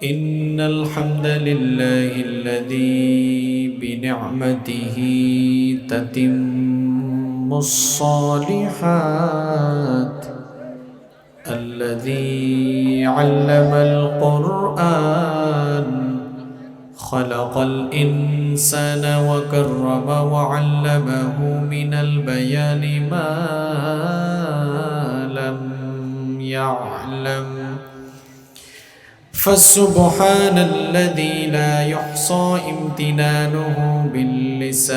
إن الحمد لله الذي بنعمته تتم الصالحات الذي علم القرآن خلق الإنسان وكرم وعلمه من البيان ما لم يعلم فسبحان الذي لا يحصى امتنانه باللسان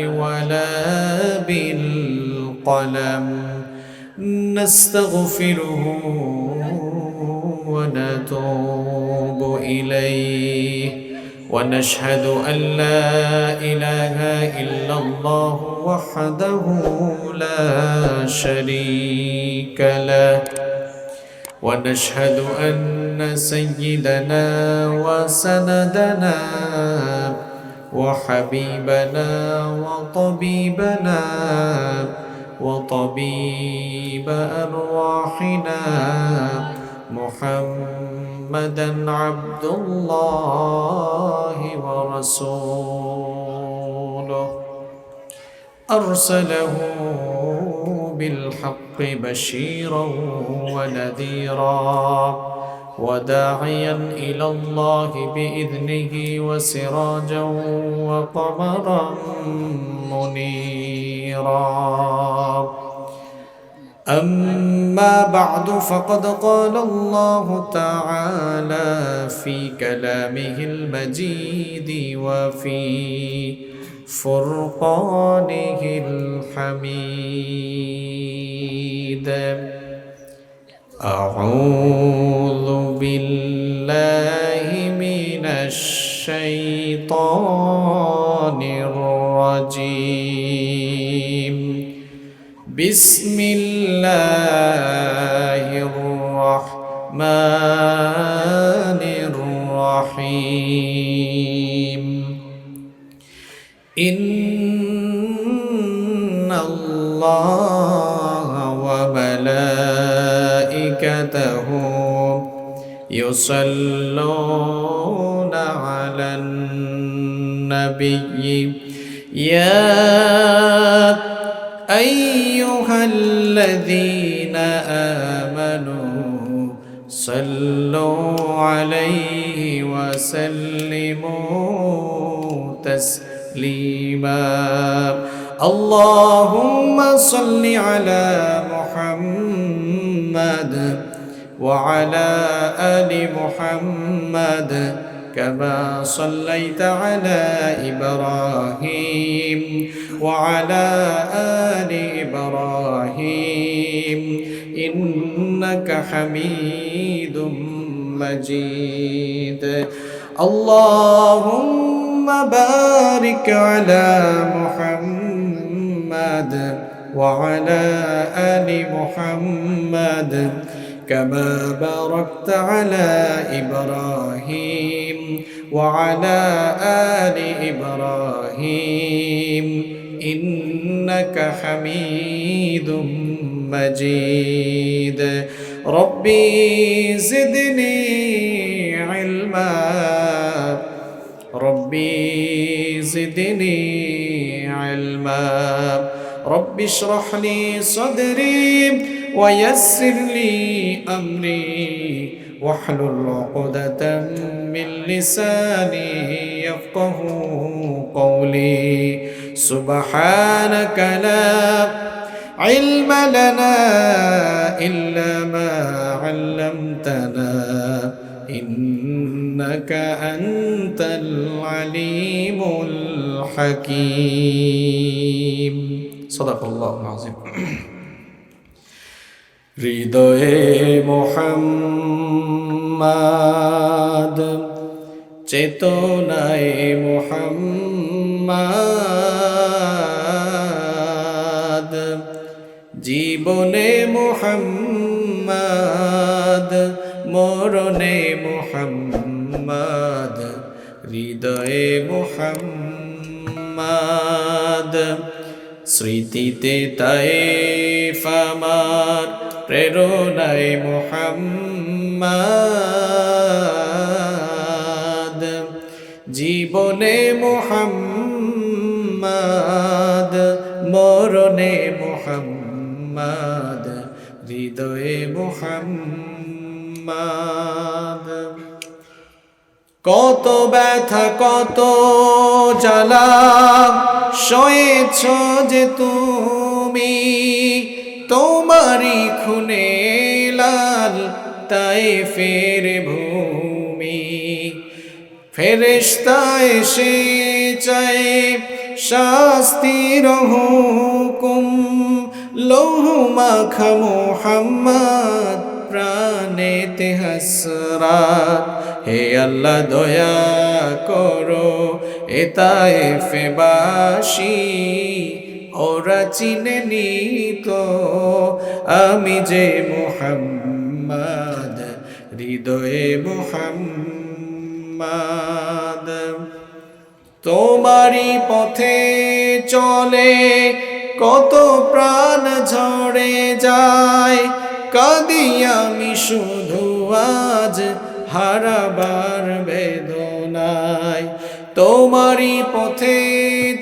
ولا بالقلم نستغفره ونتوب إليه ونشهد أن لا إله إلا الله وحده لا شريك له ونشهد أن سيدنا وسندنا وحبيبنا وطبيبنا وطبيب أرواحنا محمدا عبد الله ورسوله أرسله بالحق بشيرا ونذيرا وداعيا إلى الله بإذنه وسراجا وقمرا منيرا أما بعد فقد قال الله تعالى في كلامه المجيد وفي فرقانه الحميد أعوذ بالله من الشيطان الرجيم بسم الله الرحمن الرحيم إن الله وملائكته يصلون على النبي يا أيها الذين آمنوا صلوا عليه وسلموا تسليما اللهم صل على محمد وعلى آل محمد كما صليت على إبراهيم وعلى آل إبراهيم إنك حميد مجيد اللهم بارك على محمد وعلى آل محمد كما باركت على إبراهيم وعلى آل إبراهيم إنك حميد مجيد ربي زدني علما ربي زدني علما ربي اشرح لي صدري ويسر لي أمري واحلل عقدة من لساني يفقه قولي سبحانك لا علم لنا إلا ما علمتنا إنك أنت العليم الحكيم صدق الله العظيم হৃদয়ে মুহাম্মদ চেতনায় মুহাম্মদ জীবনে মুহাম্মদ মরণে মুহাম্মদ হৃদয়ে মুহাম্মদ স্মৃতিতে তায়েফ আমার প্রেরণায় মুহাম্মদ জীবনে মুহাম্মদ মরণে মুহাম্মদ হৃদয়ে মুহাম্মদ কত ব্যথা কত জ্বালা সয়েছ যে তুমি তোমারি খুনে লাল তায়েফের ভূমি ফেরেশতা এসে চায় শাস্তির হুকুম লৌহ মাখা মুহাম্মদ প্রাণেতে হাসরাত হে আল্লাহ দয়া করো এ তায়েফবাসী ওরা চিনে নিত আমি যে মুহাম্মদ হৃদয়ে মুহাম্মদ তোমারি পথে চলে কত প্রাণ ঝরে যায় কাঁদি আমি শুধু আজ হারাবার বেদনায় তোমারি পথে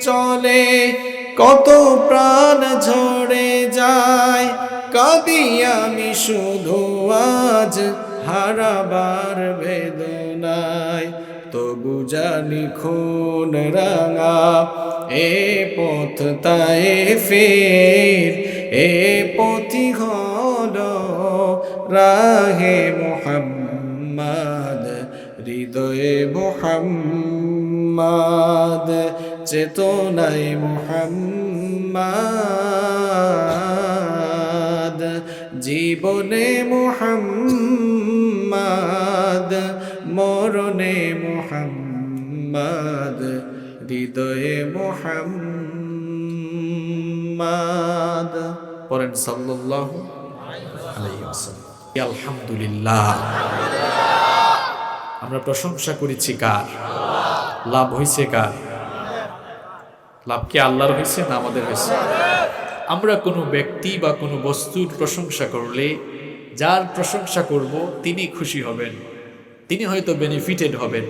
চলে কত প্রাণ ঝরে যায় কাঁদি আমি শুধু আজ হারাবার বেদনায় তবু জানি খুন রাঙা এ পথ তায়েফের এ পথি হলো রাহে মুহাম্মদ হৃদয়ে মুহাম্মদ চেতনায় মুহাম্মদ জীবনে মুহাম্মদ মরণে মুহাম্মদ হৃদয়ে মুহাম্মদ পড়েন সাল্লাল্লাহু আলাইহি ওয়াসাল্লাম। আলহামদুলিল্লাহ আমরা প্রশংসা করেছি কার? লাভ হয়েছে কার? লাভ কি আল্লাহর হয়েছে না আমাদের হয়েছে? আমরা কোনো ব্যক্তি বা কোনো বস্তুর প্রশংসা করলে যার প্রশংসা করব তিনি খুশি হবেন, তিনি হয়তো বেনিফিটেড হবেন।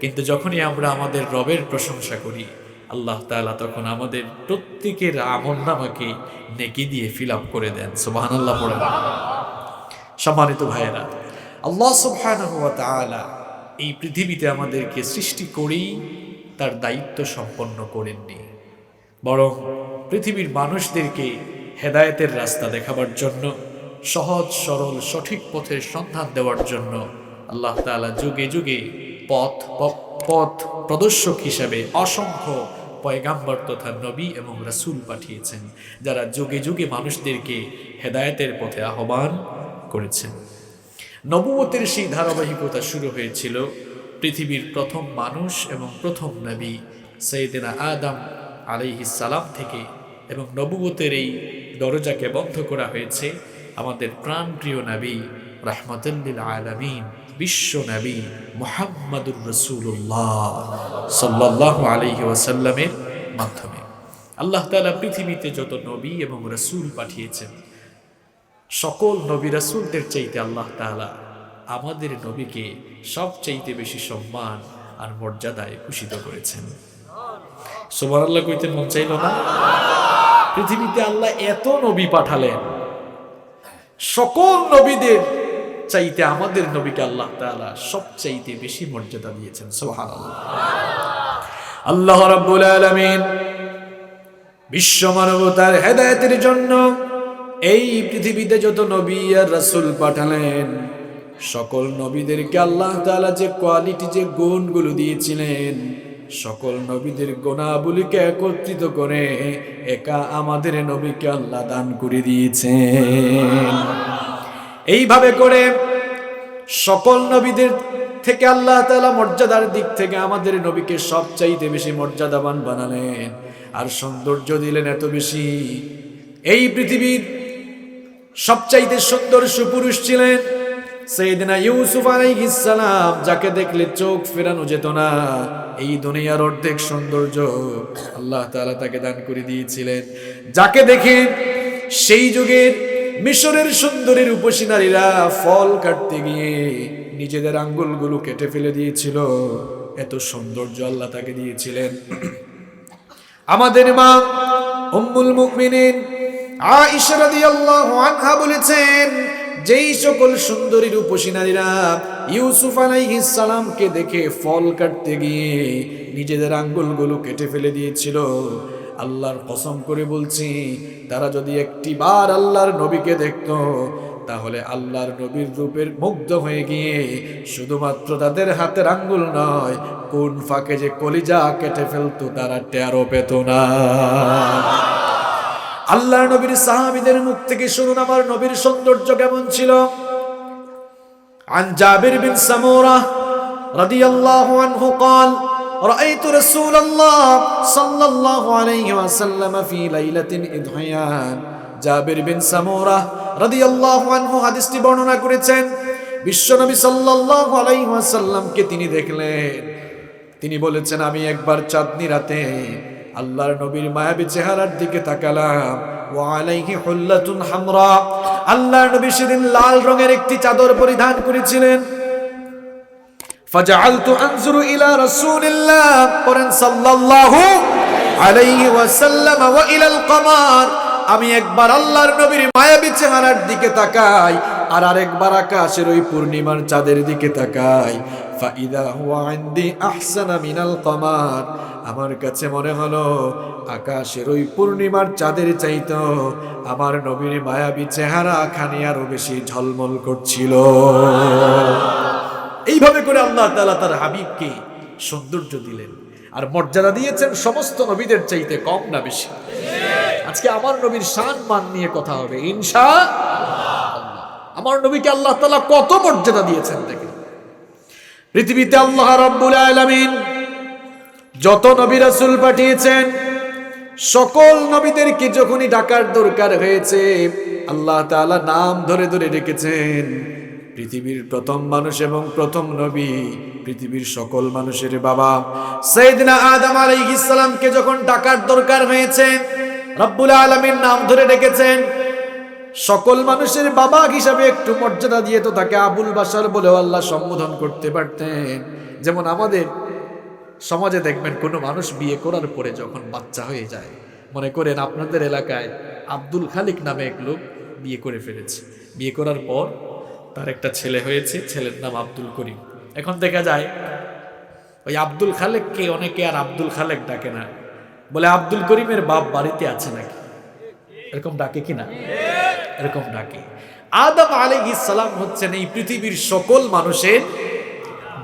কিন্তু যখনই আমরা আমাদের রবের প্রশংসা করি আল্লাহ তাআলা তখন আমাদের প্রত্যেকের আমলনামাকে নেকি দিয়ে ফিল আপ করে দেন। সুবহানাল্লাহ পড়েন। সম্মানিত ভাইয়েরা, আল্লাহ সুবহানাহু ওয়া তাআলা এই পৃথিবীতে আমাদেরকে সৃষ্টি করেই তার দায়িত্ব সম্পন্ন করেননি, বরং পৃথিবীর মানুষদেরকে হেদায়েতের রাস্তা দেখাবার জন্য, সহজ সরল সঠিক পথের সন্ধান দেওয়ার জন্য আল্লাহ তাআলা যুগে যুগে পথ প্রদর্শক হিসাবে অসংখ্য পয়গাম্বর তথা নবী এবং রাসূল পাঠিয়েছেন, যারা যুগে যুগে মানুষদেরকে হেদায়েতের পথে আহ্বান করেছেন। নবুয়তের সেই ধারাবাহিকতা শুরু হয়েছিল পৃথিবীর প্রথম মানুষ এবং প্রথম নবী সাইয়েদনা আদম আলাইহিস সালাম থেকে, এবং নবুয়তের এই দরজাকে বন্ধ করা হয়েছে আমাদের প্রাণপ্রিয় নবী রাহমাতুল লিল আলামিন বিশ্ব নবী মুহাম্মাদুর রাসূলুল্লাহ সাল্লাল্লাহু আলাইহি ওয়াসাল্লামের মাধ্যমে। আল্লাহ তাআলা পৃথিবীতে যত নবী এবং রাসূল পাঠিয়েছেন, সকল নবী রাসূলদের চাইতে আল্লাহ তাআলা আমাদের নবীকে সবচাইতে বেশি সম্মান আর মর্যাদায় ভূষিত করেছেন। সুবহানাল্লাহ কইতে মন চাইল না? পৃথিবীতে আল্লাহ এত নবী পাঠালেন, সকল নবীদের চাইতে আমাদের নবীকে আল্লাহ তাআলা সবচাইতে বেশি মর্যাদা দিয়েছেন। সুবহানাল্লাহ। আল্লাহ রাব্বুল আলামিন বিশ্ব মানবতার হেদায়েতের জন্য এই পৃথিবীতে যত নবী আর রাসূল পাঠালেন, সকল নবীদেরকে আল্লাহ তাআলা যে কোয়ালিটি, যে গুণগুলো দিয়েছিলেন, সকল নবীদের গুণাবলীকে একত্রিত করে একা আমাদের নবীকে আল্লাহ দান করে দিয়েছেন। এইভাবে করে সকল নবীদের থেকে আল্লাহ তাআলা মর্যাদার দিক থেকে আমাদের নবীকে সবচাইতে বেশি মর্যাদাবান বানালেন, আর সৌন্দর্য দিলেন এত বেশি। এই পৃথিবীর সবচাইতে সুন্দর সুপুরুষ ছিলেন সাইয়েদনা ইউসুফ আলাইহিস সালাম, যাকে দেখলে চোখ ফেরানো যেত না। এই দুনিয়ার অর্ধেক সৌন্দর্য আল্লাহ তাআলা তাকে দান করে দিয়েছিলেন, যাকে দেখে সেই যুগের মিশরের সুন্দরী রূপসী নারীরা ফল কাটতে গিয়ে নিজেদের আঙ্গুলগুলো কেটে ফেলে দিয়েছিল। এত সৌন্দর্য আল্লাহ তাকে দিয়েছিলেন। আমাদের মা উম্মুল মুমিনিন আয়েশা রাদিয়াল্লাহু আনহা বলেছেন, যেই সকল সুন্দরী রূপসী নারীরা ইউসুফ আলাইহিস সালামকে দেখে ফল কাটতে গিয়ে নিজেদের আঙ্গুলগুলো কেটে ফেলে দিয়েছিল, আল্লাহর কসম করে বলছি, তারা যদি একটিবার আল্লাহর নবীকে দেখতো, তাহলে আল্লাহর নবীর রূপের মুগ্ধ হয়ে গিয়ে শুধুমাত্র তাদের হাতের আঙ্গুল নয়, কোন ফাঁকে যে কলিজা কেটে ফেলতো তারা টেরও পেত না। আল্লাহর নবীর সাহাবীদের মুখ থেকে শুনুন আমার নবীর সৌন্দর্য কেমন ছিল। আন জাবির বিন সামুরা রাদিয়াল্লাহু আনহু قال رأيت رسول الله صلى الله عليه وسلم في ليلة إضحيان। জাবির বিন সামুরা রাদিয়াল্লাহু আনহু হাদিসটি বর্ণনা করেছেন, বিশ্বনবী সাল্লাল্লাহু আলাইহি ওয়াসাল্লামকে তিনি দেখলেন। তিনি বলেছেন, আমি একবার চাঁদনি রাতে আল্লাহর নবীর মায়াবী চেহারার দিকে তাকালাম। ওয়া আলাইহি হুল্লাতুন হামরা, আল্লাহর নবী সেদিন লাল রঙের একটি চাদর পরিধান করেছিলেন। ফাজআলতু আনজুরু ইলা রাসূলিল্লাহ সাল্লাল্লাহু আলাইহি ওয়াসাল্লাম ওয়া ইলাল কমার, আমি একবার আল্লাহর নবীর মায়াবী চেহারার দিকে তাকাই আর আরেকবার আকাশের ওই পূর্ণিমার চাঁদের দিকে তাকাই। ফাইদা হুয়া ইনদি আহসানা মিনাল কমার, আমার কাছে মনে হলো আকাশের ওই পূর্ণিমার চাঁদের চাইতো আমার নবীর মায়াবী চেহারা খানি আরো বেশি ঝলমল করছিল। এইভাবে করে আল্লাহ তাআলা তার হাবিবকে সৌন্দর্য দিলেন আর মর্যাদা দিয়েছেন সমস্ত নবীদের চাইতে কম না বেশি। আজকে আমার নবীর শান মান নিয়ে কথা হবে ইনশাআল্লাহ। আমার নবীকে আল্লাহ তাআলা কত মর্যাদা দিয়েছেন দেখেন। পৃথিবীতে আল্লাহ রাব্বুল আলামিন যত নবী রাসূল পাঠিয়েছেন, সকল নবীদেরকে যখনই ডাকার দরকার হয়েছে আল্লাহ তাআলা নাম ধরে ধরে ডেকেছেন। পৃথিবীর প্রথম মানুষ এবং প্রথম নবী, পৃথিবীর সকল মানুষের বাবা সাইয়েদনা আদম আলাইহিস সালামকে যখন ডাকার দরকার হয়েছে রব্বুল আলামিন নাম ধরে ডেকেছেন। সকল মানুষের বাবা হিসাবে একটু মর্যাদা দিয়ে তো তাকে আবুল বাশার বলেও আল্লাহ সম্বোধন করতে পারতেন। যেমন আমাদের সমাজে দেখবেন কোনো মানুষ বিয়ে করার পরে যখন বাচ্চা হয়ে যায়, মনে করেন আপনাদের এলাকায় আব্দুল খালিক নামে এক লোক বিয়ে করে ফেলেছে, বিয়ে করার পর তার একটা ছেলে হয়েছে, ছেলের নাম আব্দুল করিম। এখন দেখা যায় ওই আব্দুল খালেককে অনেকে আর আব্দুল খালেক ডাকে না, বলে আব্দুল করিমের বাপ বাড়িতে আছে নাকি, এরকম ডাকে কিনা? এরকম ডাকে। আদম আলাইহিস সালাম হচ্ছেন এই পৃথিবীর সকল মানুষের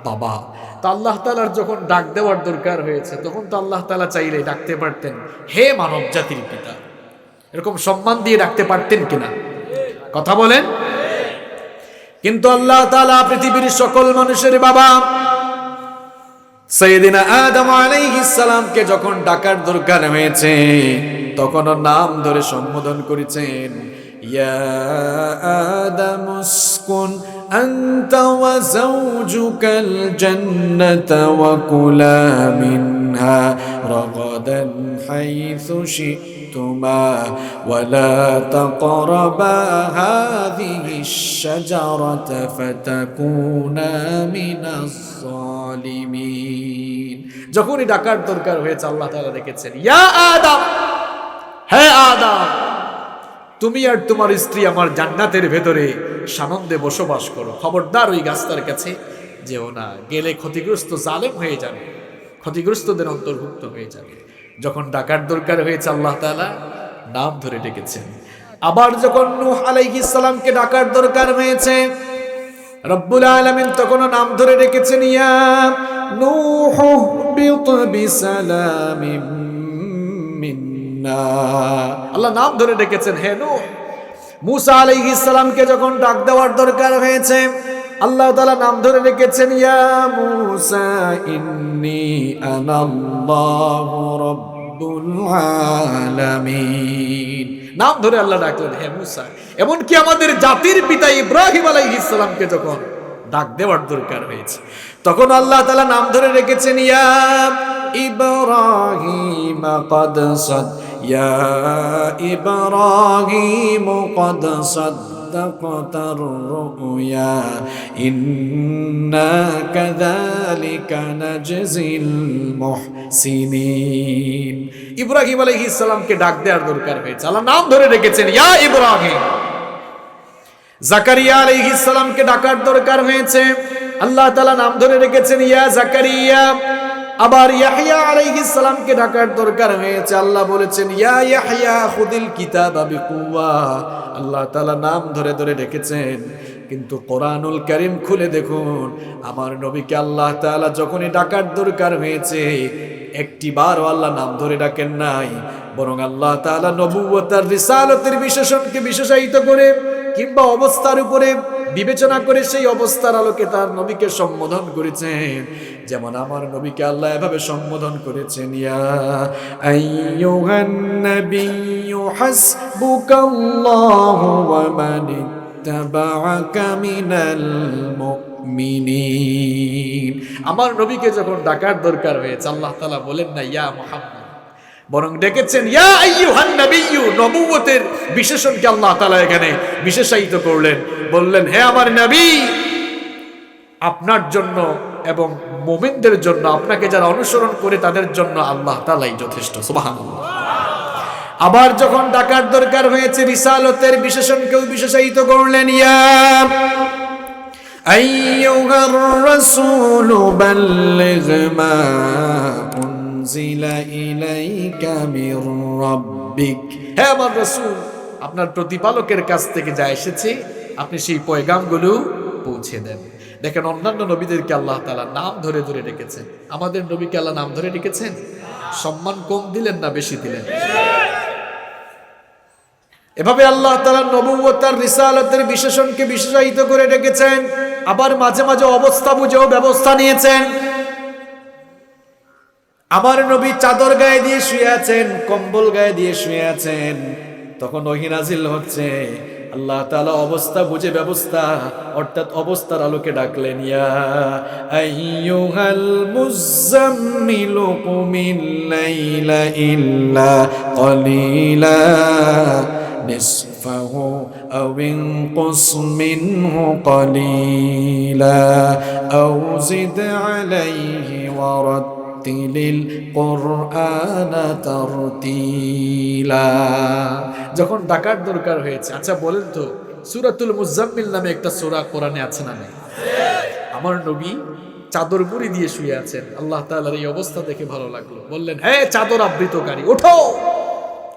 বাবা। তো আল্লাহ তাআলার যখন ডাক দেওয়ার দরকার হয়েছে তখন তো আল্লাহ তাআলা চাইলে ডাকতে পারতেন হে মানব জাতির পিতা, এরকম সম্মান দিয়ে ডাকতে পারতেন কিনা? কথা বলেন। কিন্তু আল্লাহ তাআলা পৃথিবীর সকল মানুষের বাবা সাইয়েদিনা আদম আলাইহিস সালামকে যখন ডাকার দরকার হয়েছে তখন নাম ধরে সম্বোধন করেছেন, ইয়া আদম উসকুন আনতা ওয়া যাওজুকাল জান্নাতা ওয়া কুলা মিনহা রাগাদান হাইসু শি'তুমা ওয়া লা তাকরাবা হাযিহিশ শাজারাতা ফাতাকুনা মিনাজ জালিমিন। যখনই ডাকার দরকার হয়েছে আল্লাহ তাআলা দেখেছেন, ইয়া আদম, হে আদম, তুমি আর তোমার স্ত্রী আমার জান্নাতের ভেতরে সানন্দে বসবাস করো, খবরদার ওই গাছটার কাছে যেও না, গেলে ক্ষতিগ্রস্ত জালেম হয়ে যাবে, ক্ষতিগ্রস্তদের অন্তর্ভুক্ত হয়ে যাবে। যখন ডাকার দরকার হয়েছে আল্লাহ তাআলা নাম ধরে ডেকেছেন। আবার যখন নূহ আলাইহিস সালামকে ডাকার দরকার হয়েছে রব্বুল আলামিন তখন নাম ধরে ডেকেছেন, ইয়া নূহ বিত বিসালামিন মিন্না। আল্লাহ নাম ধরে ডেকেছেন হে নূহ। মূসা আলাইহিস সালামকে যখন ডাক দেওয়ার দরকার হয়েছে আল্লাহ তাআলা নাম ধরে ডেকেছেন, ইয়া মূসা ইন্নী আনাল্লাহু রাব্বুল আলামিন। নাম ধরে আল্লাহ ডাকলেন হে মূসা। এমনকি আমাদের জাতির পিতা ইব্রাহিম আলাইহিস সালামকে যখন ডাক দেওয়ার দরকার হয়েছে তখন আল্লাহ তাআলা নাম ধরে রেখেছেন, ইয়া ইব্রাহিম ইয়া ইব্রাহিম قد صدقت الرؤيا إنا كذلك نجزي المحسنين ইব্রাহিম আলাইহিস সালামকে ডাক দেওয়ার দরকার হয়েছে, আল্লাহ নাম ধরে রেখেছেন ইয়া ইব্রাহিম। জাকারিয়া আলাইহিস সালামকে ডাকার দরকার হয়েছে, আল্লাহ তাআলা নাম ধরে রেখেছেন ইয়া জাকারিয়া। আবার ইয়াহইয়া আলাইহিস সালামকে ডাকার দরকার হয়েছে, আল্লাহ বলেছেন ইয়া ইয়াহইয়া খুদিল কিতাবা বিকুওয়া। আল্লাহ তাআলা নাম ধরে ধরে ডেকেছেন। কিন্তু কোরআনুল কারীম খুলে দেখুন, আমার নবীকে আল্লাহ তাআলা যখনই ডাকার দরকার হয়েছে একটিবারও আল্লাহ নাম ধরে ডাকেন নাই, বরং আল্লাহ তাআলা নবুয়ত আর রিসালাতের বিশেষণকে বিশেষায়িত করে কিংবা অবস্থার উপরে বিবেচনা করে সেই অবস্থার আলোকে তার নবীকে সম্বোধন করেছেন। যেমন আমার নবীকে আল্লাহ এভাবে সম্বোধন করেছেন ইয়া আইয়ুহান নাবিয়্যু হাসবুকাল্লাহু ওয়া মান ইত্তাবা'আকা মিনাল মুমিনিন। আমার নবীকে যখন ডাকার দরকার হয়েছে আল্লাহ তাআলা বলেন না ইয়া মুহাম্মদ, বরং ডেকেছেন ইয়া আইয়ুহান নাবিয়্যু। নবুয়তের বিশেষণকে আল্লাহ তাআলা এখানে বিশেষায়িত করলেন, বললেন হে আমার নবী, আপনার জন্য এবং মুমিনদের জন্য, আপনাকে যারা অনুসরণ করে তাদের জন্য আল্লাহ তাআলাই যথেষ্ট। সুবহানাল্লাহ। আবার যখন ডাকার দরকার হয়েছে রিসালতের বিশেষণকেও বিশেষায়িত করলেন ইয়া আইয়ুহার রাসূলু বাল্লিগ মা উনজিলা ইলাইকা মির রাব্বিক। হে আমার রাসূল, আপনার প্রতিপালকের কাছ থেকে যা এসেছে আপনি সেই পয়গামগুলো পৌঁছে দেন। দেখেন অন্যান্য নবীদেরকে আল্লাহ তাআলা নাম ধরে ধরে ডেকেছেন, আমাদের নবীকে আল্লাহ নাম ধরে ডেকেছেন। সম্মান কম দিলেন না বেশি দিলেন? এভাবে আল্লাহ তাআলা নবুয়ত আর রিসালাতের বিশেষণকে বিশেষায়িত করে ডেকেছেন। আবার মাঝে মাঝে অবস্থা বুঝেও ব্যবস্থা নিয়েছেন। আমার নবী চাদর গায়ে দিয়ে শুয়ে আছেন, কম্বল গায়ে দিয়ে শুয়ে আছেন, তখন ওহী নাজিল হচ্ছে। আল্লাহ তাআলা অবস্থা বুঝে ব্যবস্থা, অর্থাৎ অবস্থার আলোকে ডাকলেন ইয়া আইয়ুহাল মুযাম্মিলু কুমিল লাইলা ইল্লা ক্বালিলা নিসফাহু আও ইনকুস মিনহু ক্বালিলা আও জিদ আলাইহি ওয়া রাত্তিলিল কুরআনা তারতিলা। যখন ডাকার দরকার হয়েছে, আচ্ছা বলেন তো সূরাতুল মুযাম্মিল নামে একটা সূরা কোরআনে আছে না নেই? আমার নবী চাদর মুড়ি দিয়ে শুয়ে আছেন। আল্লাহ তাআলার এই অবস্থা দেখে ভালো লাগলো, বললেন হে চাদর আবৃতকারী ওঠো,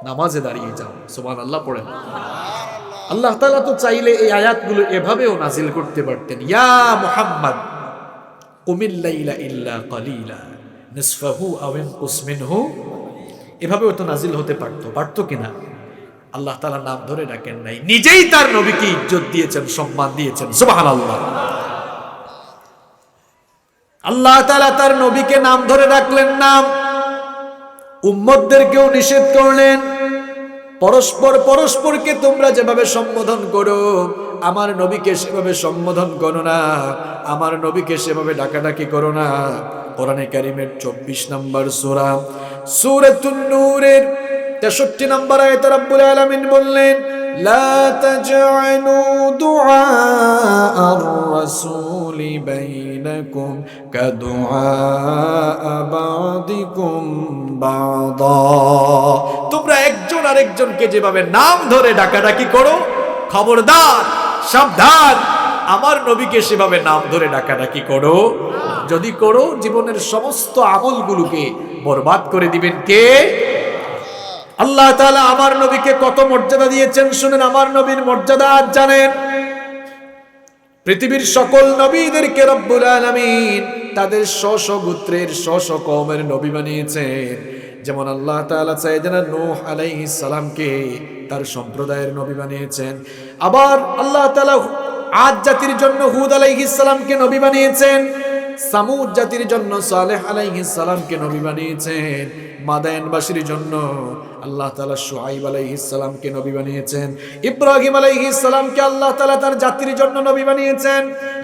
নামাজে দাঁড়িয়ে যাও। সুবহানাল্লাহ পড়েন। আল্লাহ তাআলা তো চাইলে এই আয়াতগুলো এভাবেও নাজিল করতে পারতেন, ইয়া মুহাম্মদ কুমিল লাইলা ইল্লা ক্বালিলা নিসফাহু আও ইনকুস মিনহু, এভাবেও তো নাজিল হতে পারতো কিনা? আল্লাহ তাআলা নাম ধরে ডাকেন নাই, নিজেই তার নবীকে ইজ্জত দিয়েছেন, সম্মান দিয়েছেন। সুবহানাল্লাহ। আল্লাহ তাআলা তার নবীকে নাম ধরে ডাকলেন না, উম্মতদেরকেও নিষেধ করলেন পরস্পর পরস্পরকে তোমরা যেভাবে সম্বোধন করো আমার নবীকে সেভাবে সম্বোধন করো না, আমার নবীকে সেভাবে ডাকাডাকি করো না। কোরআনে কারীমের 24 নম্বর সূরা সূরাতুন নূরের 63 নম্বর আয়াতে রব্বুল আলামিন বললেন লা তাজআলু দুআ আর-রাসূলি বাইনাকুম কাদুআ বা'দিকুম বা'দা। তোমরা একজন আরেকজনকে যেভাবে নাম ধরে ডাকাডাকি করো, খবরদার সাবধান আমার নবীকে সেভাবে নাম ধরে ডাকাডাকি করো। যদি করো জীবনের সমস্ত আমলগুলোকে বরবাদ করে দিবেন কে? আল্লাহ তাআলা আমার নবীকে কত মর্যাদা দিয়েছেন শুনেন। আমার নবীর মর্যাদা জানেন? পৃথিবীর সকল নবীদেরকে রব্বুল আলামিন তাদের স্ব গোত্রের স্ব কওমের নবী বানিয়েছেন। যেমন আল্লাহ তাআলা সাইয়েদনা নূহ আলাইহিস সালামকে তার সম্প্রদায়ের নবী বানিয়েছেন। আবার আল্লাহ তাআলা আদ জাতির জন্য হুদ আলাইহিস সালামকে নবী বানিয়েছেন, সামুদ জাতির জন্য সালেহ আলাইহিস সালামকে নবী বানিয়েছেন, মাদায়েনবাসীর জন্য আল্লাহ তাআলা শুআইব আলাইহিস সালামকে নবী বানিয়েছেন, ইব্রাহিম আলাইহিস সালামকে আল্লাহ তাআলা তার জাতির জন্য নবী বানিয়েছেন,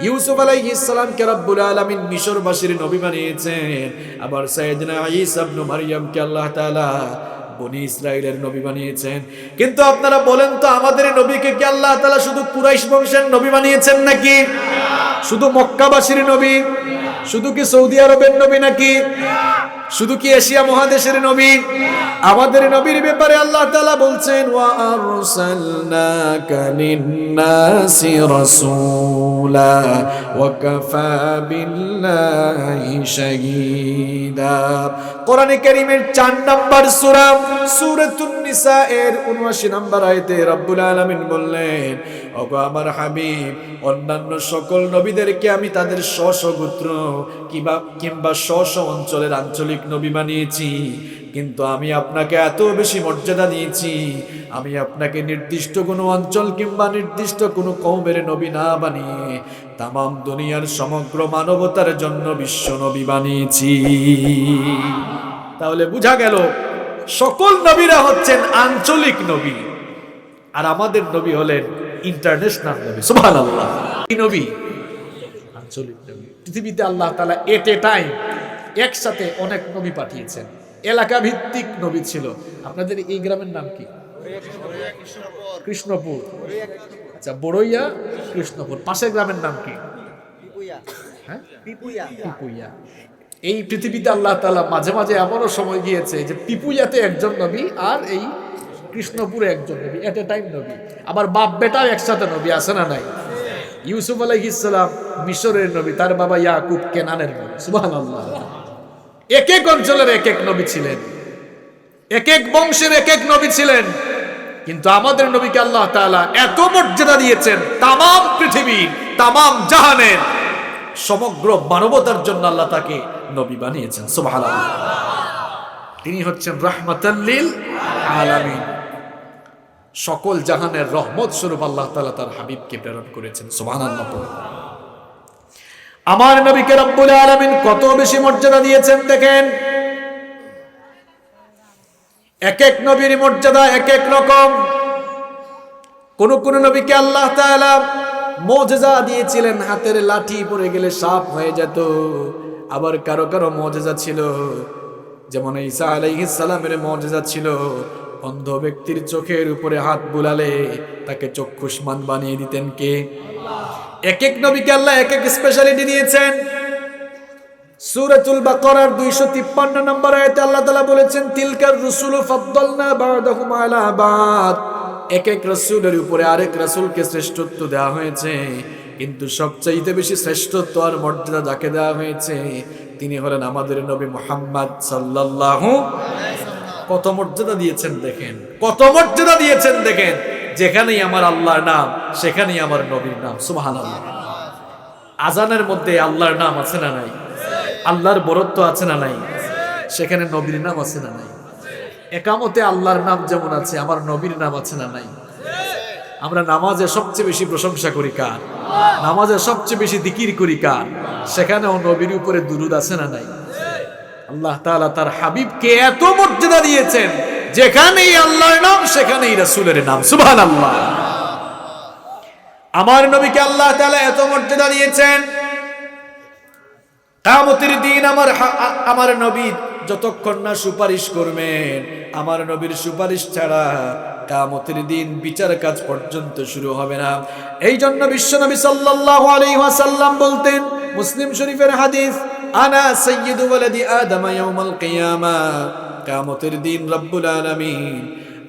ইউসুফ আলাইহিস সালামকে রব্বুল আলামিন মিশরবাসীর নবী বানিয়েছেন। আবার সাইয়েদনা ঈসা ইবনে মারইয়ামকে আল্লাহ তাআলা বনি ইসরাইলের নবী বানিয়েছেন। কিন্তু আপনারা বলেন তো, আমাদের নবীকে কি আল্লাহ তাআলা শুধু কুরাইশ বংশের নবী বানিয়েছেন নাকি? শুধু মক্কাবাসীর নবী? শুধু কি সৌদি আরবের নবী নাকি? শুধু কি এশিয়া মহাদেশের নবী? আমাদের নবীর ব্যাপারে আল্লাহ তাআলা বলছেন, ওয়া আরসালনাকা লিন-নাসি রাসূলা ওয়া কাফা বিল্লাহি শাহীদা। কোরআনে কারীমের 4 নম্বর সূরা সূরাতুন নিসা এর 79 নম্বর আয়াতে রব্বুল আলামিন বললেন, ওগো আমার হাবিব, অন্যান্য সকল নবীদেরকে আমি তাদের স্ব গোত্র কিংবা স্ব অঞ্চলের আঞ্চলিক নবী বানিয়েছি, কিন্তু আমি আপনাকে এত বেশি মর্যাদা দিয়েছি, আমি আপনাকে নির্দিষ্ট কোনো অঞ্চল কিংবা নির্দিষ্ট কোনো কওমের নবী না বানিয়ে তামাম দুনিয়ার সমগ্র মানবতার জন্য বিশ্ব নবী বানিয়েছি। তাহলে বোঝা গেল সকল নবীরা হচ্ছেন আঞ্চলিক নবী, আর আমাদের নবী হলেন ইন্টারন্যাশনাল নবী। সুবহানাল্লাহ। এই নবী আঞ্চলিক নবী। পৃথিবীতে আল্লাহ তাআলা এট এ টাইম একসাথে অনেক নবী পাঠিয়েছেন। এলাকা ভিত্তিক নবী ছিল। আপনাদের এই গ্রামের নাম কি? কৃষ্ণপুর। আচ্ছা, বড়ইয়া কৃষ্ণপুর। পাশের গ্রামের নাম কি? হ্যাঁ, পিপুইয়া। এই পৃথিবীতে আল্লাহ তাআলা মাঝে মাঝে এমনও সময় গিয়েছে যে পিপুইয়াতে একজন নবী আর এই কৃষ্ণপুরে একজন নবী, এট এ টাইম নবী। আবার বাপ বেটাও একসাথে নবী, আছে না নাই? ইউসুফ আলাইহিস সালাম মিশরের নবী, তার বাবা ইয়াকুব কেনানের নবী। সুবহানাল্লাহ। এক এক অঞ্চলের এক এক নবী ছিলেন, এক এক বংশের এক এক নবী ছিলেন। কিন্তু আমাদের নবীকে আল্লাহ তাআলা এত মর্যাদা দিয়েছেন, তামাম পৃথিবীর, তামাম জাহানের, সমগ্র মানবতার জন্য আল্লাহ তাকে নবী বানিয়েছেন। সুবহানাল্লাহ। তিনি হচ্ছেন রাহমাতাল লিল আলামিন। সকল জাহানের রহমত স্বরূপ আল্লাহ তাআলা তার হাবিবকে প্রেরণ করেছেন। সুবহানাল্লাহ। আমার নবীকে রব্বুল আলামিন কত বেশি মর্যাদা দিয়েছেন দেখেন। এক এক নবীর মর্যাদা এক এক রকম। কোন কোন নবীকে আল্লাহ তাআলা মুজিজা দিয়েছিলেন, হাতের লাঠি পড়ে গেলে সাপ হয়ে যেত। আবার কারো কারো মুজিজা ছিল, যেমন ঈসা আলাইহিস সালামের মুজিজা ছিল অন্ধ ব্যক্তির চোখের উপরে হাত বুলালে তাকে চক্ষুষ্মান বানিয়ে দিতেন কে? এক এক নবীকে আল্লাহ এক এক স্পেশালিটি দিয়েছেন। সূরাতুল বাকারার 253 নম্বর আয়াতে আল্লাহ তাআলা বলেছেন, তিলকার রুসুলু ফাদ্দালনা বা'দাহুম আলা বা'দ। এক এক রাসূলের উপরে আরেক রাসূলকে শ্রেষ্ঠত্ব দেওয়া হয়েছে, কিন্তু সবচাইতে বেশি শ্রেষ্ঠত্ব আর মর্যাদা যাকে দেওয়া হয়েছে তিনি হলেন আমাদের নবী মুহাম্মদ সাল্লাল্লাহু আলাইহি ওয়াসাল্লাম। কত মর্যাদা দিয়েছেন দেখেন, কত মর্যাদা দিয়েছেন দেখেন। যেখানেই আমার আল্লাহর নাম সেখানেই আমার নবীর নাম। সুবহানাল্লাহ। আজানের মধ্যে আল্লাহর নাম আছে না নাই? আল্লাহর বরত্ব আছে না নাই? সেখানে নবীর নাম আছে না নাই? একামতে আল্লাহর নাম যেমন আছে, আমার নবীর নাম আছে না নাই? আমরা নামাজে সবচেয়ে বেশি প্রশংসা করি কার? নামাজে সবচেয়ে বেশি জিকির করি কার? সেখানেও নবীর উপরে দুরূদ আছে না নাই? আল্লাহ তাআলা তার হাবিবকে এত মর্যাদা দিয়েছেন, যেখানেই আল্লাহর নাম সেখানেই রাসূলের নাম। সুবহানাল্লাহ। আমার নবীকে আল্লাহ তাআলা এত মর্যাদা দিয়েছেন, কিয়ামতের দিন আমার নবী যতক্ষণ না সুপারিশ করবেন, আমার নবীর সুপারিশ ছাড়া কিয়ামতের দিন বিচার কাজ পর্যন্ত শুরু হবে না। এই জন্য বিশ্বনবী সাল্লাল্লাহু আলাইহি ওয়াসাল্লাম বলতেন, মুসলিম শরীফের হাদিস, আনা সাইয়্যিদু ওয়ালাদি আদম ইয়াউমাল কিয়ামা। কিয়ামতের দিন রব্বুল আলামিন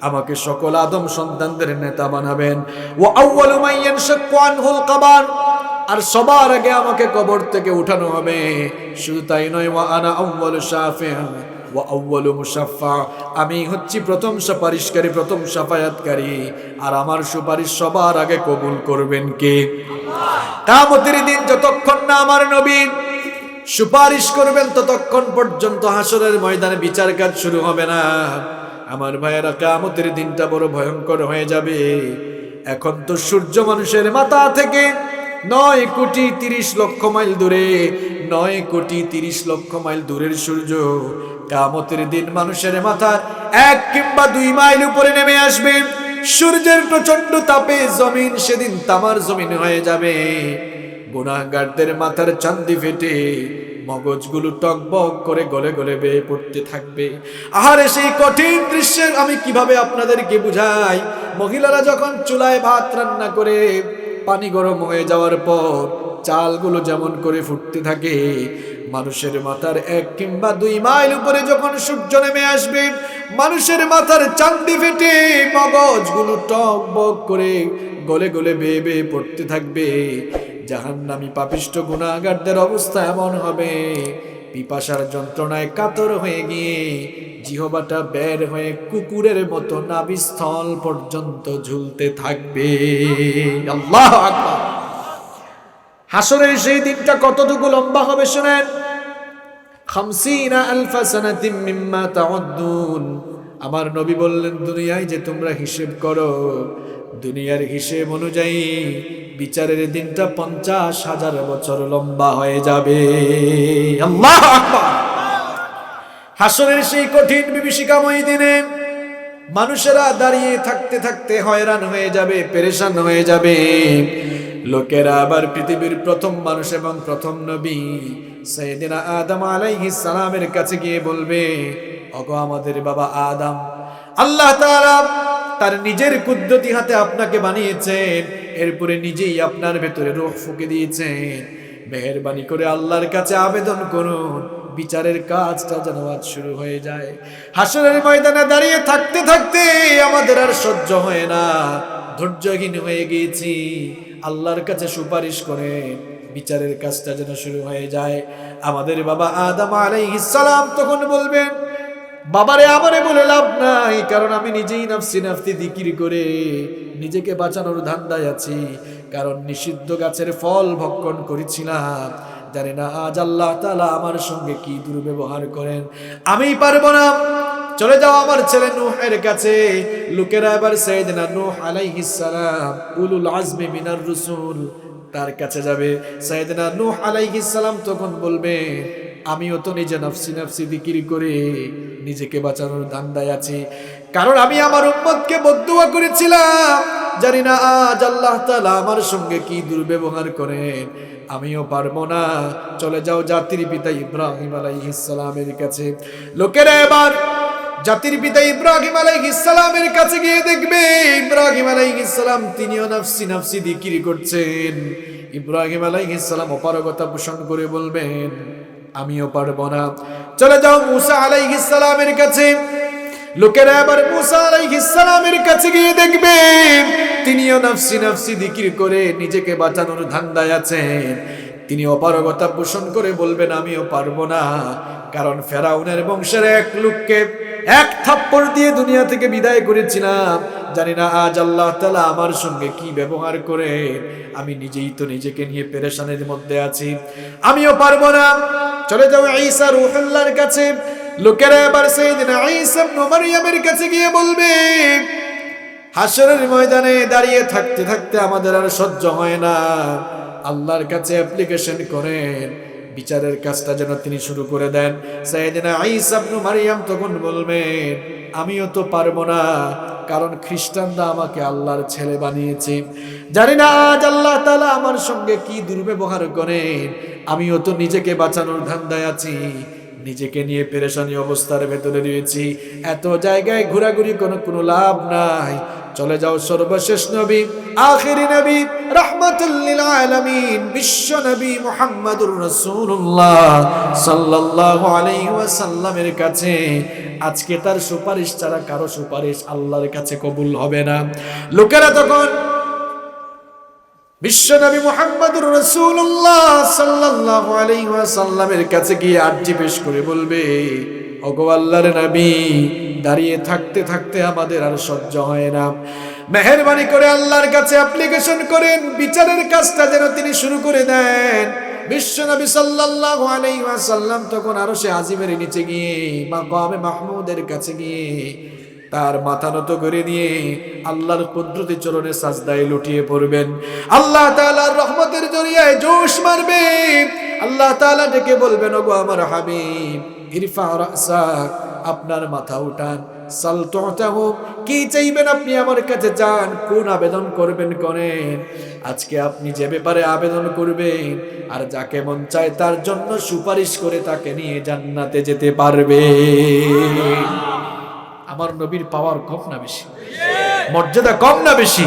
আমাকে সকল আদম সন্তানদের নেতা বানাবেন। ওয়া আউয়ালু মান ইয়ানশাক্কু আনহুল কবর, আর সবার আগে আমাকে কবর থেকে উঠানো হবে। শুধু তাই নয়, ওয়া আনা আউয়ালু শাফি'আ ওয়া আউয়ালু মুশাফফা, আমি হচ্ছি প্রথম সুপারিশকারী, প্রথম শাফায়াতকারী, আর আমার সুপারিশ সবার আগে কবুল করবেন কে? আল্লাহ। কিয়ামতের দিন যতক্ষণ না আমার নবী সুপারিশ করবেন ততক্ষণ পর্যন্ত হাসরের ময়দানে বিচার কাজ শুরু হবে না। আমার ভাইয়েরা, কিয়ামতের দিনটা বড় ভয়ঙ্কর হয়ে যাবে। এখন তো সূর্য মানুষের মাথা থেকে 9,30,00,000 মাইল দূরে, 9,30,00,000 মাইল দূরের সূর্য কিয়ামতের দিন মানুষের মাথার 1 কিংবা 2 মাইল উপরে নেমে আসবে। সূর্যের প্রচন্ড তাপে জমিন সেদিন তামার জমিন হয়ে যাবে। গুনাহগারদের মাথার চান্দি ফেটে মগজগুলো টকবক করে গলে গলে বেয়ে পড়তে থাকবে। আহারে সেই কঠিন দৃশ্যে আমি কিভাবে আপনাদেরকে বুঝাই। মহিলারা যখন চুলায় ভাত রান্না করে পানি গরম হয়ে যাওয়ার পর চালগুলো যেমন করে ফুটতে থাকে, মানুষের মাথার 1 কিংবা 2 মাইল উপরে যখন সূর্য নেমে আসবে, মানুষের মাথার চান্দি ফেটে মগজগুলো টকবক করে গলে গলে বেয়ে বেয়ে পড়তে থাকবে। জাহান্নামী পাপিষ্ঠ গুনাহগারদের অবস্থা এমন হবে, পিপাসার যন্ত্রণায় কাতর হয়ে গিয়ে জিহবাটা বের হয়ে কুকুরের মতো নাভিস্থল পর্যন্ত ঝুলতে থাকবে। আল্লাহু আকবার। হাসরের সেই দিনটা কতটুকু লম্বা হবে শুনেন। 50,000 সানাতিন মিম্মা তাউদ্দুন। আমার নবী বললেন, দুনিয়ায় যে তোমরা হিসেব করো, দুনিয়ার হিসেব অনুযায়ী বিচারের দিনটা 50,000 বছর লম্বা হয়ে যাবে। আল্লাহু আকবার। হাসরের সেই কঠিন বিভীষিকাময় দিনে মানুষেরা দাঁড়িয়ে থাকতে থাকতে হয়রান হয়ে যাবে, পেরেশান হয়ে যাবে। লোকেরা আবার পৃথিবীর প্রথম মানুষ এবং প্রথম নবী সাইয়েদনা আদম আলাইহিস সালামের কাছে গিয়ে বলবে, ওগো আমাদের বাবা আদম, আল্লাহ তাআলা তার নিজের কুদরতি হাতে আপনাকে বানিয়েছেন, এরপরে নিজেই আপনার ভেতরে রূহ ফুঁকে দিয়েছেন। মেহেরবানি করে আল্লাহর কাছে আবেদন করুন, বিচারের কাজটা যেন আজ শুরু হয়ে যায়। হাসরের ময়দানে দাঁড়িয়ে থাকতে থাকতে আমাদের আর সহ্য হয় না, ধৈর্যহীন হয়ে গিয়েছি। আল্লাহর কাছে সুপারিশ করে বিচারের কাজটা যেন শুরু হয়ে যায়। আমাদের বাবা আদম আলাইহিস সালাম তখন বলবেন, বাবারে আমারে বলে লাভ নাই, কারণ আমি নিজেই নাফসি নাফসি জিকির করে নিজেকে বাঁচানোর ধান্দায় আছি। কারণ নিষিদ্ধ গাছের ফল ভক্ষণ করেছিলাম, জানি না আজ আল্লাহ তাআলা আমার সঙ্গে কি দুর্ব্যবহার করেন। আমি পারবো না, চলে যাও আমার ছেলে নূহের কাছে। লোকেরা এবার সাইয়েদনা নূহ আলাইহিস সালাম উলুল আজমি মিনার রাসূল তার কাছে যাবে। সাইয়েদনা নূহ আলাইহিস সালাম তখন বলবে, আমিও তো নিজে নাফসি নাফসি জিকির করে নিজেকে বাঁচানোর ধান্দায় আছি, কারণ আমি আমার উম্মতকে বদদুয়া করেছিলাম, জানি না আজ আল্লাহ তাআলা আমার সঙ্গে কি দুর্ব্যবহার করেন। আমিও পারবো না, চলে যাও জাতির পিতা ইব্রাহিম আলাইহিস সালামের কাছে। লোকেরা এবার জাতির পিতা ইব্রাহিম আলাইহিস সালামের কাছে গিয়ে দেখবে ইব্রাহিম আলাইহিস সালাম তিনিও নাফসি নাফসি জিকির করছেন। ইব্রাহিম আলাইহিস সালাম অপারগতা পোষণ করে বলবেন, আমিও পারবো না, চলে যাও মুসা আলাইহিস সালামের কাছে। লোকেরা আবার মুসা আলাইহিস সালামের কাছে গিয়ে দেখবে তিনিও নাফসি নাফসি জিকির করে নিজেকে বাঁচানোর ধান্দায় আছেন। তিনি অপারগতা পোষণ করে বলবেন, আমিও পারবো না, কারণ ফেরাউনের বংশের এক লোককে 1 থাপ্পড় দিয়ে দুনিয়া থেকে বিদায় করেছিলাম, জানি না আজ আল্লাহ তাআলা আমার সঙ্গে কি ব্যবহার করে। আমি নিজেই তো নিজেকে নিয়ে পেরেশানির মধ্যে আছি, আমিও পারবো না, চলে যাও ঈসা রূহুল্লাহর কাছে। লোকেরা এবার সাইয়েদনা ঈসা ইবনে মারইয়ামের কাছে গিয়ে বলবে, হাসরের ময়দানে দাঁড়িয়ে থাকতে থাকতে আমাদের আর সহ্য হয় না, আল্লাহর কাছে অ্যাপ্লিকেশন করেন, বিচারের কাজটা যেন তিনি শুরু করে দেন। সাইয়েদনা ঈসা ইবনে মারইয়াম তখন বলবেন, আমিও তো পারবো না, কারণ খ্রিস্টানরা আমাকে আল্লাহর ছেলে বানিয়েছে, জানি না আজ আল্লাহ তাআলা আমার সঙ্গে কি দুর্ব্যবহার করেন। আমিও তো নিজেকে বাঁচানোর ধান্দায় আছি, নিজেকে নিয়ে পেরেশানি অবস্থার ভেতরে রয়েছি, এত জায়গায় ঘোরাঘুরি কোনো লাভ নাই। চলে যাও সর্বশেষ নবী, আখিরি নবী, রাহমাতুল লিল আলামিন, বিশ্ব নবী মুহাম্মদুর রাসূলুল্লাহ সাল্লাল্লাহু আলাইহি ওয়াসাল্লামের কাছে। আজকে তার সুপারিশ ছাড়া কারো সুপারিশ আল্লাহর কাছে কবুল হবে না। লোকেরা তখন বিশ্বনবী মুহাম্মদুর রাসূলুল্লাহ সাল্লাল্লাহু আলাইহি ওয়াসাল্লামের কাছে গিয়ে আরজি পেশ করে বলবে, ওগো আল্লাহর নবী, দাঁড়িয়ে থাকতে থাকতে আমাদের আর সহ্য হয় না, মেহেরবানি করে আল্লাহর কাছে অ্যাপ্লিকেশন করেন, বিচারের কাজটা যেন তিনি শুরু করে দেন। বিশ্বনবী সাল্লাল্লাহু আলাইহি ওয়াসাল্লাম তখন আরশে আজিমের নিচে গিয়ে মাকামে মাহমুদের কাছে গিয়ে তার মাথা নত করে দিয়ে আল্লাহর কুদরতি চরণে সাজদায় লুটিয়ে পড়বেন। আল্লাহ তাআলার রহমতের জরিয়ায় জোশ মারবে। আল্লাহ তাআলা ডেকে বলবেন, ওগো আমার হাবিব, ইরফা রাসাক, আপনার মাথা উঠান। সাল তুতাহু, কি চাইবেন আপনি আমার কাছে চান, কোন আবেদন করবেন করেন। আজকে আপনি যে ব্যাপারে আবেদন করবেন আর যাকে মন চায় তার জন্য সুপারিশ করে তাকে নিয়ে জান্নাতে যেতে পারবে। আমার নবীর পাওয়ার কম না বেশি? মর্যাদা কম না বেশি?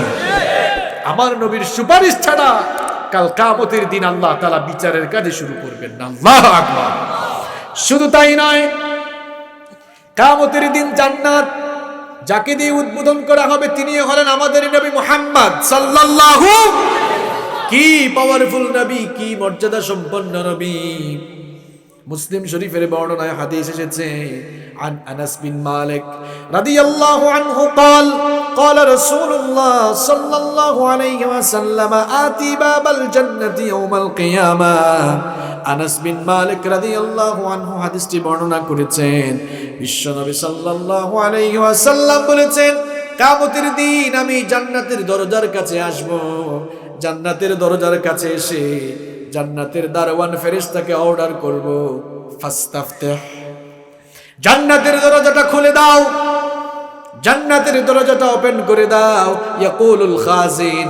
আমার নবীর সুপারিশ ছাড়া কাল কিয়ামতের দিন আল্লাহ তাআলা বিচারের কাজে শুরু করবেন না। আল্লাহু আকবার। শুধু তাই নয়, কিয়ামতের দিন জান্নাত যাকে দিয়ে উদ্বোধন করা হবে তিনি হলেন আমাদের নবী মুহাম্মদ সাল্লাল্লাহু। কি পাওয়ারফুল নবী, কি মর্যাদা সম্পন্ন নবী। মুসলিম শরীফের বর্ণনায় হাদিস এসেছে, আন আনাস বিন মালিক রাদিয়াল্লাহু আনহু قال قال رسول الله صلى الله عليه وسلم آتي باب الجنة يوم القيامة। আনাস বিন মালিক রাদিয়াল্লাহু আনহু হাদিসটি বর্ণনা করেছেন। বিশ্বনবী সাল্লাল্লাহু আলাইহি ওয়াসাল্লাম বলেছেন, কিয়ামতের দিন আমি জান্নাতের দরজার কাছে আসব। জান্নাতের দরজার কাছে এসে জান্নাতের দারওয়ান ফেরেশতাকে অর্ডার করব, ফাস্তাফতাহ, জান্নাতের দরজাটা খুলে দাও, জান্নাতের দরজাটা ওপেন করে দাও। ইয়াকুলুল খাজিন,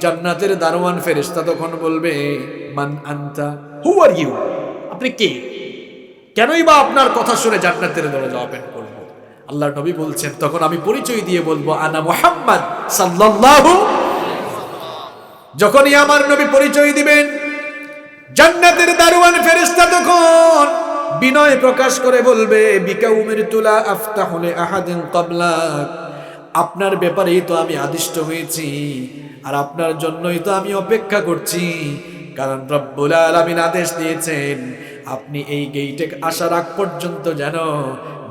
জান্নাতের দারওয়ান ফেরেশতা তখন বলবে, মান আনতা, হু আর ইউ, আপনি কে, কেনই বা আপনার কথা শুনে জান্নাতের দরজা ওপেন করব। আল্লাহর নবী বলছেন, তখন আমি পরিচয় দিয়ে বলবো, আনা মুহাম্মদ সাল্লাল্লাহু। যখনই আমার নবী পরিচয় দিবেন, জান্নাতের দারওয়ান ফেরেশতা তখন বিনয় প্রকাশ করে বলবে, বিকা উমিরতু লা আফতাহু লি আহাদিন ক্বাবলাক, আপনার ব্যাপারেই তো আমি আদিষ্ট হয়েছি আর আপনার জন্যই তো আমি অপেক্ষা করছি। কারণ রব্বুল আলামিন আদেশ দিয়েছেন আপনি এই গেইটে আসার আগ পর্যন্ত যেন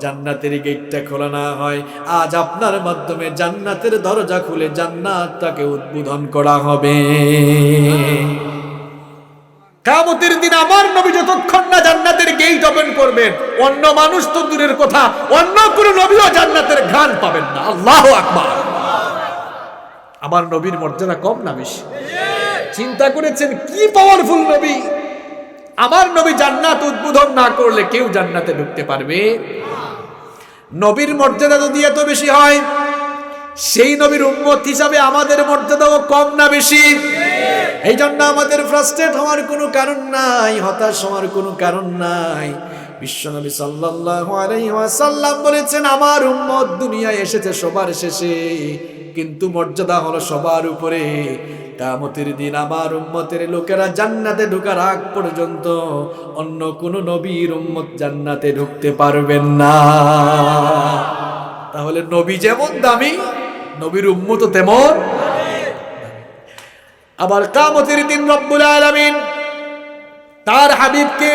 জান্নাতের গেটটা খোলা না হয়। আজ আপনার মাধ্যমে জান্নাতের দরজা খুলে জান্নাতটাকে উদ্বোধন করা হবে। কিয়ামতের দিন আমার নবী যতক্ষণ না জান্নাতের গেট ওপেন করবেন, অন্য মানুষ তো দূরের কথা, অন্য কোন নবীও জান্নাতের ঘ্রাণ পাবেন না। আল্লাহু আকবার। আমার নবীর মর্যাদা কম না বেশি? চিন্তা করেছেন কি পাওয়ারফুল নবী। আমার নবী জান্নাত উদ্বোধন না করলে কেউ জান্নাতে ঢুকতে পারবে? নবীর মর্যাদা যদি এত বেশি হয়, সেই নবীর উম্মত হিসাবে আমাদের মর্যাদাও কম না বেশি? এই জন্য আমাদের ফ্রাস্ট্রেট হওয়ার কোনো কারণ নাই, হতাশ হওয়ার কোনো কারণ নাই। বিশ্বনবী সাল্লাল্লাহু আলাইহি ওয়াসাল্লাম বলেছেন, আমার উম্মত দুনিয়ায় এসেছে সবার শেষে, কিন্তু মর্যাদা হলো সবার উপরে। কিয়ামতের দিন আমার উম্মতের লোকেরা জান্নাতে ঢোকার আগ পর্যন্ত অন্য কোন নবীর উম্মত জান্নাতে ঢুকতে পারবেন না। তাহলে নবী যেমন দামি, নবীর উম্মত তেমন। আবার কিয়ামতের দিন রব্বুল আলামিন তার হাবিবকে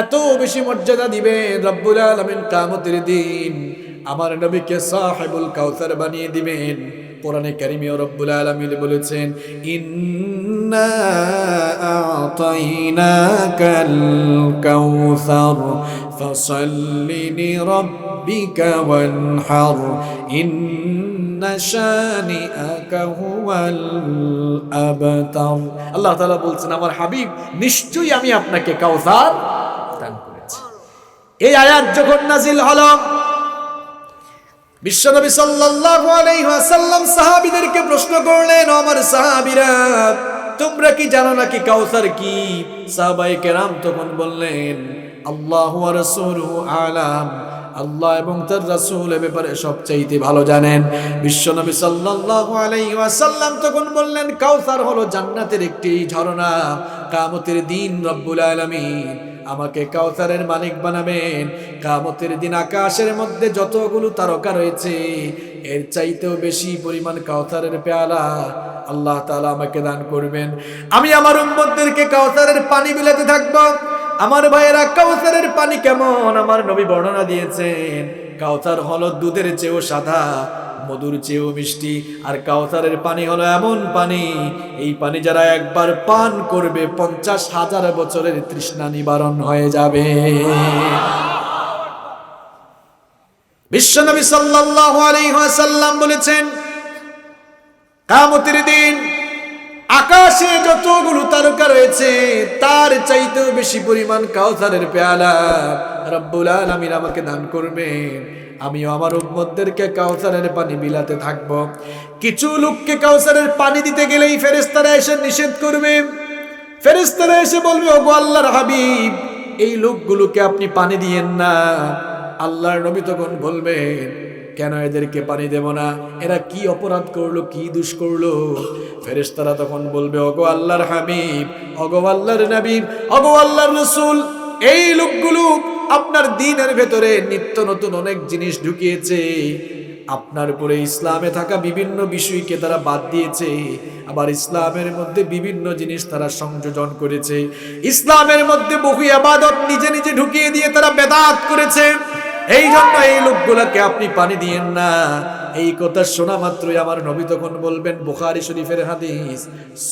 এত বেশি মর্যাদা দিবেন, রব্বুল আলামিন কিয়ামতের দিন আমার নবীকে সাহিবুল কাউসার বানিয়ে দিবেন। কোরআনে কারীমে রব্বুল আলামিন বলেছেন, ইন্না আ'তাইনাকাল কাউসার ফাসাল্লি লিরাব্বিকা ওয়ানহার ইন্না শানিআকা হুয়াল আবতার। আল্লাহ তাআলা বলছেন, আমার হাবিব নিশ্চয়ই আমি আপনাকে কাউসার দান করেছি। এই আয়াত যখন নাজিল হলো, বিশ্বনবী সাল্লাল্লাহু আলাইহি ওয়াসাল্লাম সাহাবীদেরকে প্রশ্ন করলেন, আমার সাহাবীরা তোমরা কি জানো নাকি কাউসার কি? সাহাবায়ে কেরাম তখন বললেন, আল্লাহু ওয়া রাসূলুহু আলাম, আল্লাহ এবং তার রাসূল এ ব্যাপারে সবচাইতে ভালো জানেন। বিশ্বনবী সাল্লাল্লাহু আলাইহি ওয়াসাল্লাম তখন বললেন, কাউসার হলো জান্নাতের একটি ঝর্ণা। কিয়ামতের দিন রব্বুল আলামিন আমাকে কাউসারের মালিক বানাবেন। কিয়ামতের দিন আকাশের মধ্যে যতগুলো তারকা রয়েছে এর চাইতেও বেশি পরিমাণ কাউসারের পেয়ালা আল্লাহ তাআলা আমাকে দান করবেন। আমি আমার উম্মতদেরকে কাউসারের পানি বিলাতে থাকব। আমার ভাইয়েরা, কাউসারের পানি কেমন আমার নবী বর্ণনা দিয়েছেন। কাউসার হলো দুধের চেয়েও সাদা, মধুর চেয়েও মিষ্টি। আর কাউসারের পানি হলো এমন পানি, এই পানি যারা একবার পান করবে 50,000 বছরের তৃষ্ণা নিবারণ হয়ে যাবে। বিশ্বনবী সাল্লাল্লাহু আলাইহি ওয়াসাল্লাম বলেছেন, কিয়ামতের দিন আকাশে যতগুলো তারকা রয়েছে তার চাইতেও বেশি পরিমাণ কাউসারের পেয়ালা রব্বুল আলামিন আমাকে দান করবেন। আমিও আমার উম্মতদেরকে কাউসারের পানি বিলাতে থাকব। কিছু লোককে কাউসারের পানি দিতে গেলেই ফেরেশতারা এসে নিষেধ করবে। ফেরেশতারা এসে বলবে, ওগো আল্লাহর হাবিব, এই লোকগুলোকে আপনি পানি দিয়েন না। আল্লাহর নবী তখন বলবেন, কেন এদেরকে পানি দেব না? এরা কি অপরাধ করলো, কি দোষ করলো? ফেরেশতারা তখন বলবে, ওগো আল্লাহর হাবিব, ওগো আল্লাহর নবী, ওগো আল্লাহর রাসূল, এই লোকগুলো আপনার দ্বীনের ভেতরে নিত্য নতুন অনেক জিনিস ঢুকিয়েছে। আপনার উপরে ইসলামে থাকা বিভিন্ন বিষয়কে তারা বাদ দিয়েছে, আবার ইসলামের মধ্যে বিভিন্ন জিনিস তারা সংযোজন করেছে। ইসলামের মধ্যে বহু ইবাদত নিজে নিজে ঢুকিয়ে দিয়ে তারা বেদাত করেছে। এই জন্য এই লোকগুলোকে আপনি পানি দিয়েন না। এই কথা শোনা মাত্রই আমার নবী তখন বলবেন, বুখারী শরীফের হাদিস,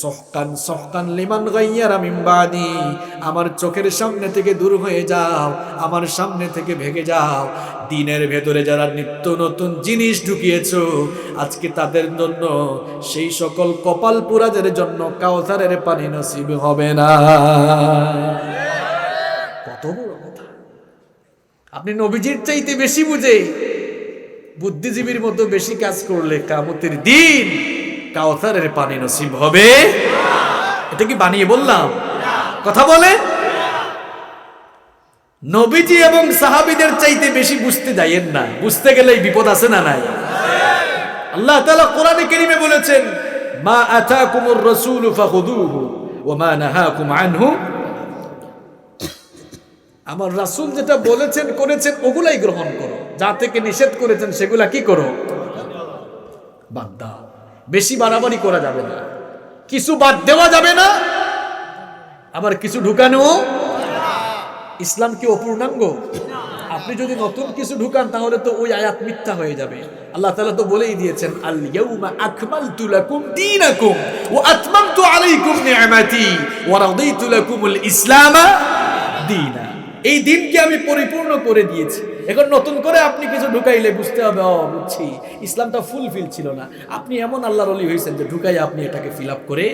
সহকান সহকান লিমান গায়্যারা মিন বাদি, আমার চোখের সামনে থেকে দূর হয়ে যাও, আমার সামনে থেকে ভেগে যাও। দ্বীনের ভেতরে যারা নিত্য নতুন জিনিস ঢুকিয়েছো, আজকে তাদের জন্য, সেই সকল কপাল পোড়াদের জন্য কাউসারের পানি নসিব হবে না। কত বড় কথা! আপনি নবীজির চাইতে বেশি বুঝে বুদ্ধিজীবীর মতো বেশি কাজ করলে কিয়ামতের দিন কাউসারের পানি নসিব হবে। এটা কি বানিয়ে বললাম? কথা বলে। নবীজি এবং সাহাবীদের চাইতে বেশি বুঝতে যাইয়েন না, বুঝতে গেলেই বিপদ আছে না নাই? আল্লাহ তাআলা কোরআনে কারীমে বলেছেন, মা আতাকুমুর রাসূলু ফাখুযুহু ওয়া মা নাহাকুম আনহু, আমার রাসূল যেটা বলেছেন করেছেন ওগুলাই গ্রহণ করো, যা থেকে নিষেধ করেছেন সেগুলা কি করো? বাদ দাও। বেশি বাড়াবাড়ি করা যাবে না, কিছু বাদ দেওয়া যাবে না, আবার কিছু ঢুকানো। ইসলাম কি অপূর্ণাঙ্গ? আপনি যদি নতুন কিছু ঢুকান তাহলে তো ওই আয়াত মিথ্যা হয়ে যাবে। আল্লাহ তাআলা তো বলেই দিয়েছেন, আল ইয়াউমা আকমালতু লাকুম দীনাকুম ওয়া আতমামতু আলাইকুম নি'মাতি ওয়া রাদিতু লাকুমুল ইসলামা দীনা। এই দিনকে আমি পরিপূর্ণ করে দিয়েছি। এখন নতুন করে আপনি কিছু ঢুকাইলে বুঝতে হবে, ও বুঝছি ইসলামটা ফুলফিল ছিল না। আপনি এমন আল্লাহর ওলি হয়েছেন যে ঢুকাই আপনি এটাকে ফিল আপ করে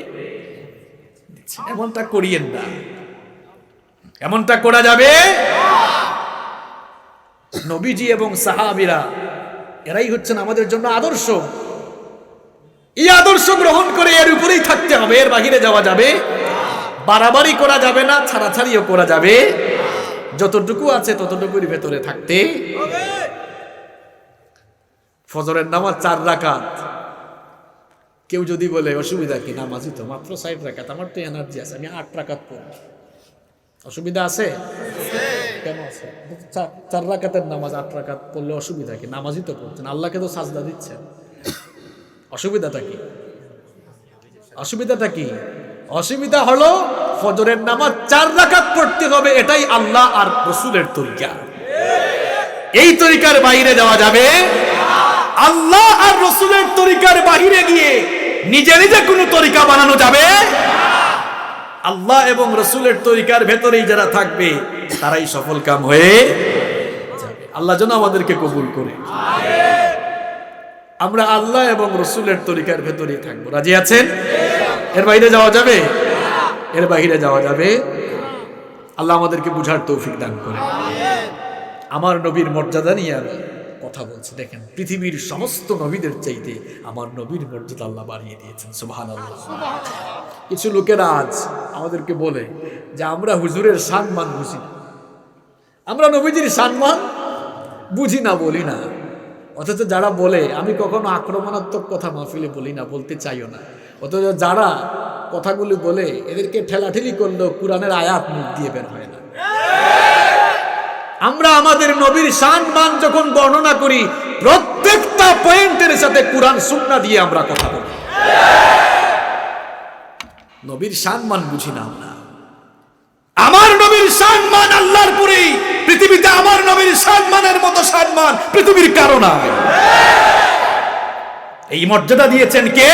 দিচ্ছেন। এমনটা করিয়েন না, এমনটা করা যাবে। নবীজি এবং সাহাবীরা এরাই হচ্ছেন আমাদের জন্য আদর্শ। এই আদর্শ গ্রহণ করে এর উপরেই থাকতে হবে, এর বাহিরে যাওয়া যাবে, বাড়াবাড়ি করা যাবে না, ছাড়াছাড়িও করা যাবে। যতটুকু আছে ততটুকুর ভেতরে থাকতে হবে। ফজরের নামাজ 4 রাকাত। কেউ যদি বলে অসুবিধা কি, নামাজই তো মাত্র 6 রাকাত, আমার তো এনার্জি আছে, আমি 8 রাকাত পড়ব, অসুবিধা আছে? কেন আছে? 4 রাকাতের নামাজ 8 রাকাত পড়লে অসুবিধা কি? নামাজই তো পড়ছেন, আল্লাহকে তো সাজদা দিচ্ছেন, অসুবিধাটা কি? অসুবিধাটা কি? অসুবিধা হলো ফজরের নামাজ 4 রাকাত পড়তে হবে, এটাই আল্লাহ আর রাসূলের তরিকা। এই তরিকার বাইরে যাওয়া যাবে। আল্লাহ আর রাসূলের তরিকার বাইরে গিয়ে নিজে নিজে কোনো তরিকা বানানো যাবে। আল্লাহ এবং রাসূলের তরিকার ভেতরেই যারা থাকবে তারাই সফল কাম হয়ে যাবে। আল্লাহ যেন আমাদেরকে কবুল করে। আমরা আল্লাহ এবং রাসূলের তরিকার ভেতরেই থাকবো। রাজি আছেন? এর বাইরে যাওয়া যাবে? এর বাইরে যাওয়া যাবে। আল্লাহ আমাদেরকে বুঝার তৌফিক দান করে। আমার নবীর মর্যাদা নিয়ে আমি কথা বলছি। দেখেন, পৃথিবীর সমস্ত নবীদের চাইতে আমার নবীর মর্যাদা আল্লাহ বাড়িয়ে দিয়েছেন। সুবহানাল্লাহ। কিছু লোকেরা আজ আমাদেরকে বলে যে আমরা হুজুরের সম্মান বুঝি না, আমরা নবীজির সম্মান বুঝি না, বলি না। অথচ যারা বলে, আমি কখনো আক্রমণাত্মক কথা মাহফিলে বলি না, বলতে চাইও না, অথচ যারা কথাগুলি বলে এদেরকে ঠেলাঠেলি করলেও কুরআনের আয়াত মুখ দিয়ে বের হয় না। আমরা আমাদের নবীর সম্মান যখন বর্ণনা করি, প্রত্যেকটা পয়েন্টের সাথে কুরআন সুন্নাহ দিয়ে আমরা কথা বলি। নবীর সম্মান বুঝি না আমরা। আমার নবীর সম্মান আল্লাহর পরেই। পৃথিবীতে আমার নবীর সম্মানের মতো সম্মান পৃথিবীর কারো নাই। এই মর্যাদা দিয়েছেন কে?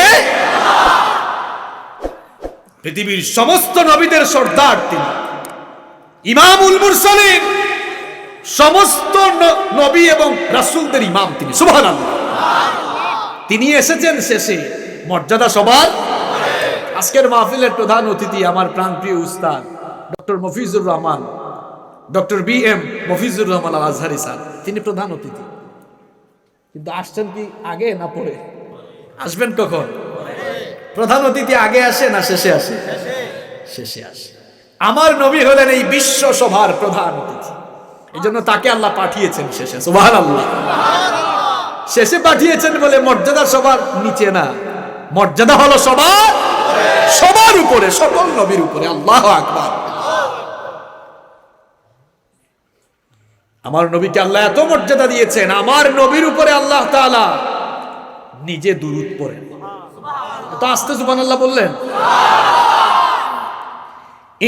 পৃথিবীর সমস্ত নবীদের সর্দার তিনি, ইমামুল মুরসালিন, সমস্ত নবী এবং রাসূলদের ইমাম তিনি। সুবহানাল্লাহ। তিনি এসেছেন শেষে, মর্যাদা সবার। আজকের মাহফিলের প্রধান অতিথি আমার প্রাণপ্রিয় উস্তাদ doctor Mofizur Rahman, doctor BM Mofizur Rahman Al Azhari sir, তিনি প্রধান অতিথি। কিন্তু আসছেন কি আগে না পরে? আসবেন কখন? প্রধান অতিথি আগে আসে না শেষে আসে? শেষে আসে। আমার নবী হলেন এই বিশ্ব সভার প্রধান অতিথি, এই জন্য তাকে আল্লাহ পাঠিয়েছেন শেষে। সুবহানাল্লাহ। শেষে পাঠিয়েছেন বলে মর্যাদা সবার নিচে না, মর্যাদা হলো সবার উপরে, সকল নবীর উপরে। আল্লাহু আকবার। আমার নবীকে আল্লাহ এত মর্যাদা দিয়েছেন, আমার নবীর উপরে আল্লাহ তাআলা নিজে দুরূদ পড়েন। তো আস্তে সুবহানাল্লাহ বললেন।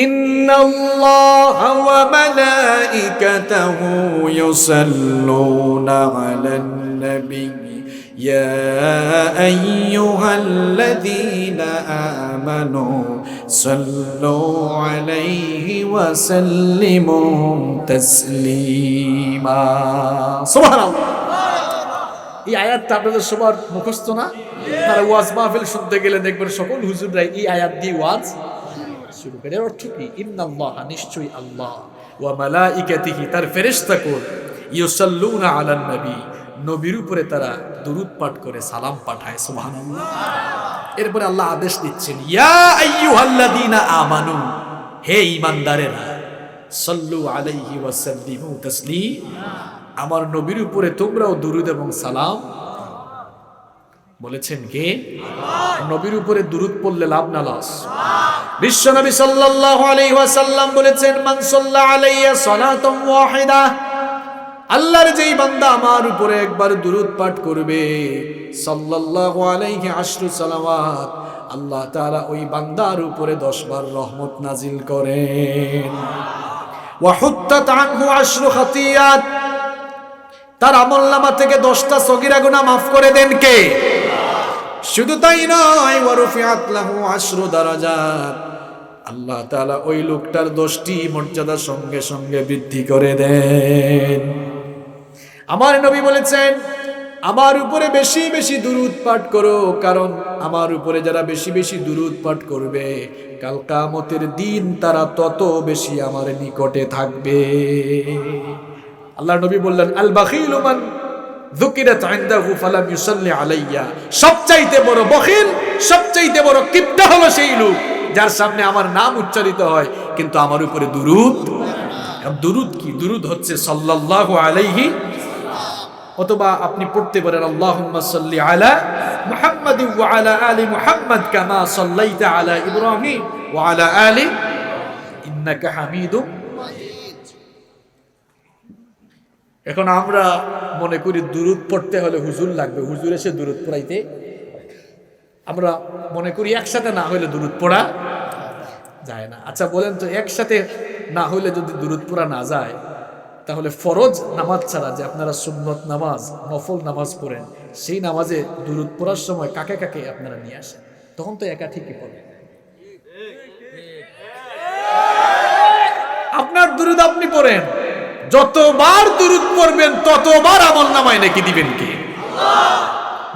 ইন্নাল্লাহা ওয়া মালাইকাতাহু ইউসাল্লুনা আলান নবী ইয়া আইয়ুহাল্লাযীনা আমানু সাল্লু আলাইহি ওয়া সাল্লিমু তাসলিমা। সুবহানাল্লাহ। এই আয়াতটা আপনাদের সবার মুখস্থ না? তারা ওয়াজ মাহফিল শুনতে গেলে দেখবেন সকল হুজুররাই এই আয়াত দিয়ে ওয়াজ শুরু করে। এর অর্থ কি? ইন্নাল্লাহ, নিশ্চয়ই আল্লাহ, ওয়া মালাইকাতিহি, তার ফেরেশতাকুল, ইউসাল্লুনা আলান নবী, নবীর উপরে তারা দুরূদ পাঠ করে, সালাম পাঠায়। সুবহানাল্লাহ। এরপরে আল্লাহ আদেশ দিচ্ছেন, ইয়া আইয়ুহাল্লাযীনা আমানু, হে ঈমানদারেরা, সাল্লু আলাইহি ওয়া সাল্লিমু তাসলিমা, আমার নবীর উপরে তোমরাও দুরূদ এবং সালাম। বলেছেন কে? নবীর উপরে দুরূদ পড়লে লাভ না লস? বিশ্ব নবী সাল্লাল্লাহু আলাইহি ওয়াসাল্লাম বলেছেন, মান সাল্লা আলাইয়া সালাতান ওয়াহিদা, আল্লাহর যেই বান্দা আমার উপরে একবার দুরূদ পাঠ করবে, সাল্লাল্লাহু আলাইহি আশরু সালাওয়াত, আল্লাহ তাআলা ওই বান্দার উপরে 10 বার রহমত নাজিল করেন। ওয়া হুত্তাত আনহু আশরু খাতিয়াত, তার আমলনামা থেকে 10টা সগীরা গুনাহ মাফ করে দেন কে? শুধু তাই নয়, ওয়া রুফিআত লাহু আশরু দারাজাত, আল্লাহ তাআলা ওই লোকটার 10টি মর্যাদা সঙ্গে সঙ্গে বৃদ্ধি করে দেন। আমার নবী বলেছেন, আমার উপরে বেশি বেশি দুরূদ পাঠ করো, কারণ আমার উপরে যারা বেশি বেশি দুরূদ পাঠ করবে, কাল কিয়ামতের দিন তারা তত বেশি আমার নিকটে থাকবে। আল্লাহর নবী বললেন, আল বাখিলু মান যুকিরাত ইনদাহু ফালাম ইউসাল্লি আলাইয়া, সবচাইতে বড় বখিল, সবচাইতে বড় কিপটা হলো সেই লোক যার সামনে আমার নাম উচ্চারিত হয় কিন্তু আমার উপরে দুরূদ। দুরূদ কি? দুরূদ হচ্ছে সাল্লাল্লাহু আলাইহি, অথবা আপনি পড়তে পারেন আল্লাহুম্মা সাল্লি আলা মুহাম্মাদিন ওয়া আলা আলি মুহাম্মাদ কামা সাল্লাইতা আলা ইব্রাহিম ওয়া আলা আলি ইন্নাকা হামিদুম মাজিদ। এখন আমরা মনে করি দুরূদ পড়তে হলে হুজুর লাগবে, হুজুর এসে দুরূদ পড়াইতে। আমরা মনে করি একসাথে না হইলে দুরূদ পড়া যায় না। আচ্ছা বলেন তো, একসাথে না হইলে যদি দুরূদ পড়া না যায়, তাহলে ফরজ নামাজ ছাড়া যে আপনারা সুন্নত নামাজ, নফল নামাজ পড়েন, সেই নামাজে দুরূদ পড়ার সময় কাকে কাকে আপনারা নিয়ে আসেন? তখন তো একা ঠিকই পড়বেন। আপনার দুরূদ আপনি পড়েন, যতবার দুরূদ পড়বেন ততবার আমলনামায় নেকি দিবেন কে? আল্লাহ।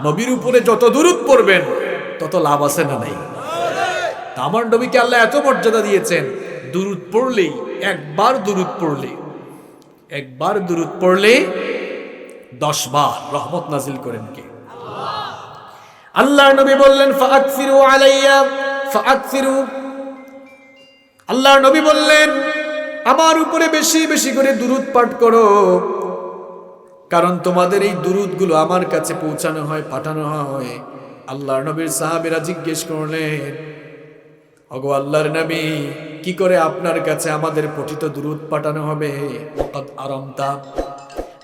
নবীর উপরে যত দুরূদ পড়বেন তত লাভ আছে না নাই? আমার নবীকে আল্লাহ এত মর্যাদা দিয়েছেন, দুরূদ পড়লেই, একবার দুরূদ পড়লে 10 বার রহমত নাজিল করেন কে? আল্লাহ। আল্লাহর নবী বললেন, ফাআকসিরু আলাইয়া ফাআকসিরু, আল্লাহর নবী বললেন, আমার উপরে বেশি বেশি করে দুরূদ পাঠ করো, কারণ তোমাদের এই দুরূদগুলো আমার কাছে পৌঁছানো হয়, পাঠানো হয়। আল্লাহর নবীর সাহাবীরা জিজ্ঞেস করলেন, ওগো আল্লাহর নবী, কি করে আপনার কাছে আমাদের পঠিত দুরূদ পাঠানো হবে? ওয়াকাদ আরামতা,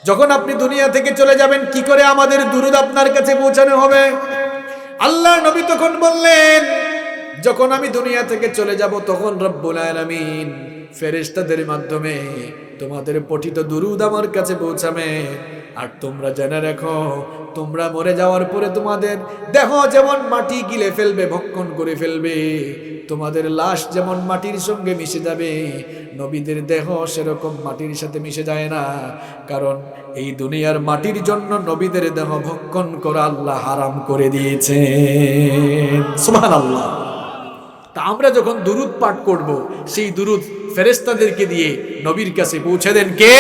যখন আপনি দুনিয়া থেকে চলে যাবেন কি করে আমাদের দুরূদ আপনার কাছে পৌঁছানো হবে? আল্লাহর নবী তখন বললেন, যখন আমি দুনিয়া থেকে চলে যাব তখন রব্বুল আলামিন ফেরেশতাদের মাধ্যমে তোমাদের পঠিত দুরূদ আমার কাছে পৌঁছাবে। আর তোমরা জেনে রাখো, তোমরা মরে যাওয়ার পরে তোমাদের দেহ যেমন মাটি গিলে ফেলবে, ভক্ষণ করে ফেলবে, তোমাদের লাশ যেমন মাটির সঙ্গে মিশে যাবে, নবীদের দেহ সেরকম মাটির সাথে মিশে যায় না, কারণ এই দুনিয়ার মাটির জন্য নবীদের দেহ ভক্ষণ করা আল্লাহ হারাম করে দিয়েছেন। সুবহানাল্লাহ। তা আমরা যখন দুরূদ পাঠ করব, সেই দুরূদ ফেরেশতাদেরকে দিয়ে নবীর কাছে পৌঁছে দেন কে?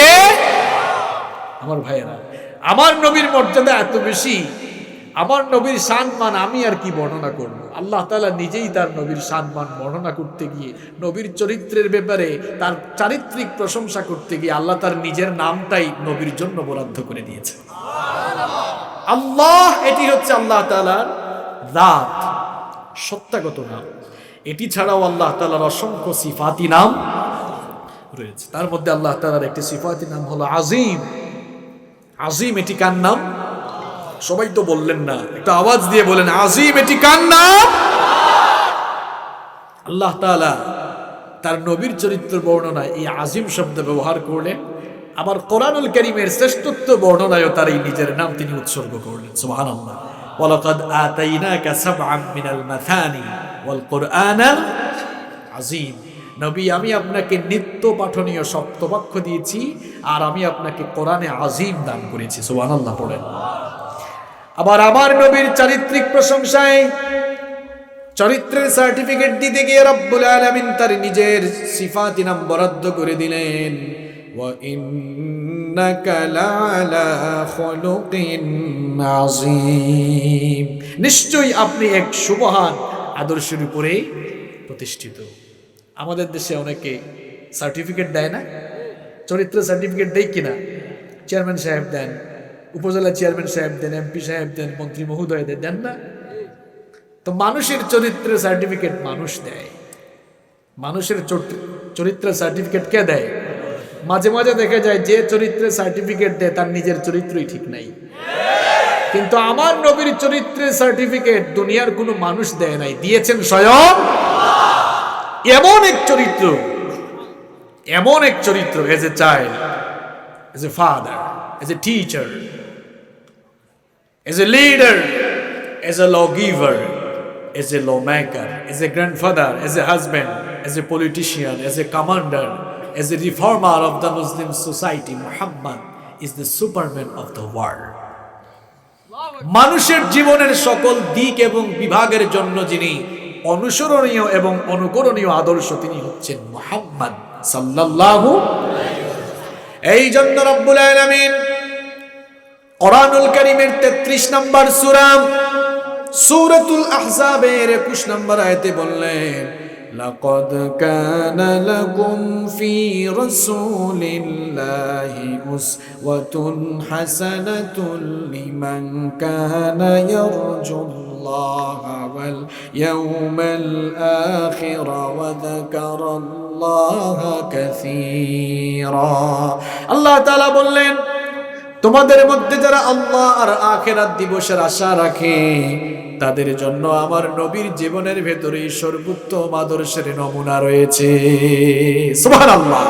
আমার ভাইয়েরা, আমার নবীর মর্যাদা এত বেশি, আমার নবীর সম্মান আমি আর কি বর্ণনা করব। আল্লাহ তাআলা নিজেই তার নবীর সম্মান বর্ণনা করতে গিয়ে, নবীর চরিত্রের ব্যাপারে তার চারিত্রিক প্রশংসা করতে গিয়ে আল্লাহ তার নিজের নামটাই নবীর জন্য বরাদ্দ করে দিয়েছে। আল্লাহ, এটি হচ্ছে আল্লাহ তাআলার জাত, সত্তাগত নাম। এটি ছাড়াও আল্লাহ তাআলার অসংখ্য সিফাতি নাম রয়েছে। তার মধ্যে আল্লাহ তাআলার একটি সিফাতি নাম হলো আজিম। আজিম, এটি কার নাম? সবাই তো বললেন না, একটা আওয়াজ দিয়ে বলেন, আজিম এটি কার নাম? আল্লাহ তাআলা তার নবীর চরিত্র বর্ণনায় এই আজিম শব্দ ব্যবহার করলেন। আবার কোরআনুল কারীমের শ্রেষ্ঠত্ব বর্ণনায়ও তার এই নিজের নাম তিনি উৎসর্গ করলেন। সুবহানাল্লাহ। ওয়ালাকাদ আতাইনাকা সাবআম মিনাল মাথানি ওয়াল কুরআনাল আজিম। নবী, আমি আপনাকে নিত্য পাঠনীয় সপ্তবাক্য দিয়েছি, আর আমি আপনাকে কোরআনে আজিম দান করেছি। সুবহানাল্লাহ পড়েন। আবার আমার নবীর চারিত্রিক প্রশংসায়, চরিত্রের সার্টিফিকেট দিতে গিয়ে রব্বুল আলামিন তার নিজের সিফাতি নাম বরাদ্দ করে দিলেন। ওয়া ইন্নাকা লাআলা খুলুকিন আযীম। নিশ্চয়ই আপনি এক সুমহান আদর্শের উপরে প্রতিষ্ঠিত। আমাদের দেশে অনেকে সার্টিফিকেট দেয় না, চরিত্র সার্টিফিকেট দেয় কিনা? চেয়ারম্যান সাহেব দেন, উপজেলা চেয়ারম্যান সাহেব দেন, এমপি সাহেব দেন, মন্ত্রী মহোদয় দেন না? তো মানুষের চরিত্রের সার্টিফিকেট মানুষ দেয়। মানুষের চরিত্রের সার্টিফিকেট কে দেয়? মাঝে মাঝে দেখা যায় যে চরিত্রের সার্টিফিকেট দেয় তার নিজের চরিত্রই ঠিক নাই। কিন্তু আমার নবীর চরিত্রের সার্টিফিকেট দুনিয়ার কোনো মানুষ দেয় নাই, দিয়েছেন স্বয়ং। এমন এক চরিত্র, এমন এক চরিত্র, as a child, as a father, as a teacher, as a leader, as a lawgiver, as a lawmaker, as a grandfather, as a husband, as a politician, as a commander, as a reformer of the Muslim society, Muhammad is the Superman of the world. মানুষের জীবনের সকল দিক এবং বিভাগের জন্য যিনি অনুসরণীয় এবং অনুকরণীয় আদর্শ, তিনি হচ্ছেন মুহাম্মদ সাল্লাল্লাহু আলাইহি ওয়াসাল্লাম। এই জন্য রব্বুল আলামিন কোরআনুল কারীমের 33 নম্বর সূরা সূরাতুল আহজাবের 21 নম্বর আয়াতে বললেন, লাকাদ কানা লাকুম ফি রাসূলিল্লাহি উসওয়াতুন হাসানাতুন লিমান কানা ইয়ারজুল্লাহা ওয়াল ইয়াওমাল আখির ওয়া যাকারাল্লাহা কাসীরা। আল্লাহ তাআলা বললেন, তোমাদের মধ্যে যারা আল্লাহ আর আখিরাত দিবসের আশা রাখে তাদের জন্য আমার নবীর জীবনের ভেতরে সর্বোত্তম আদর্শের নমুনা রয়েছে। সুবহানাল্লাহ।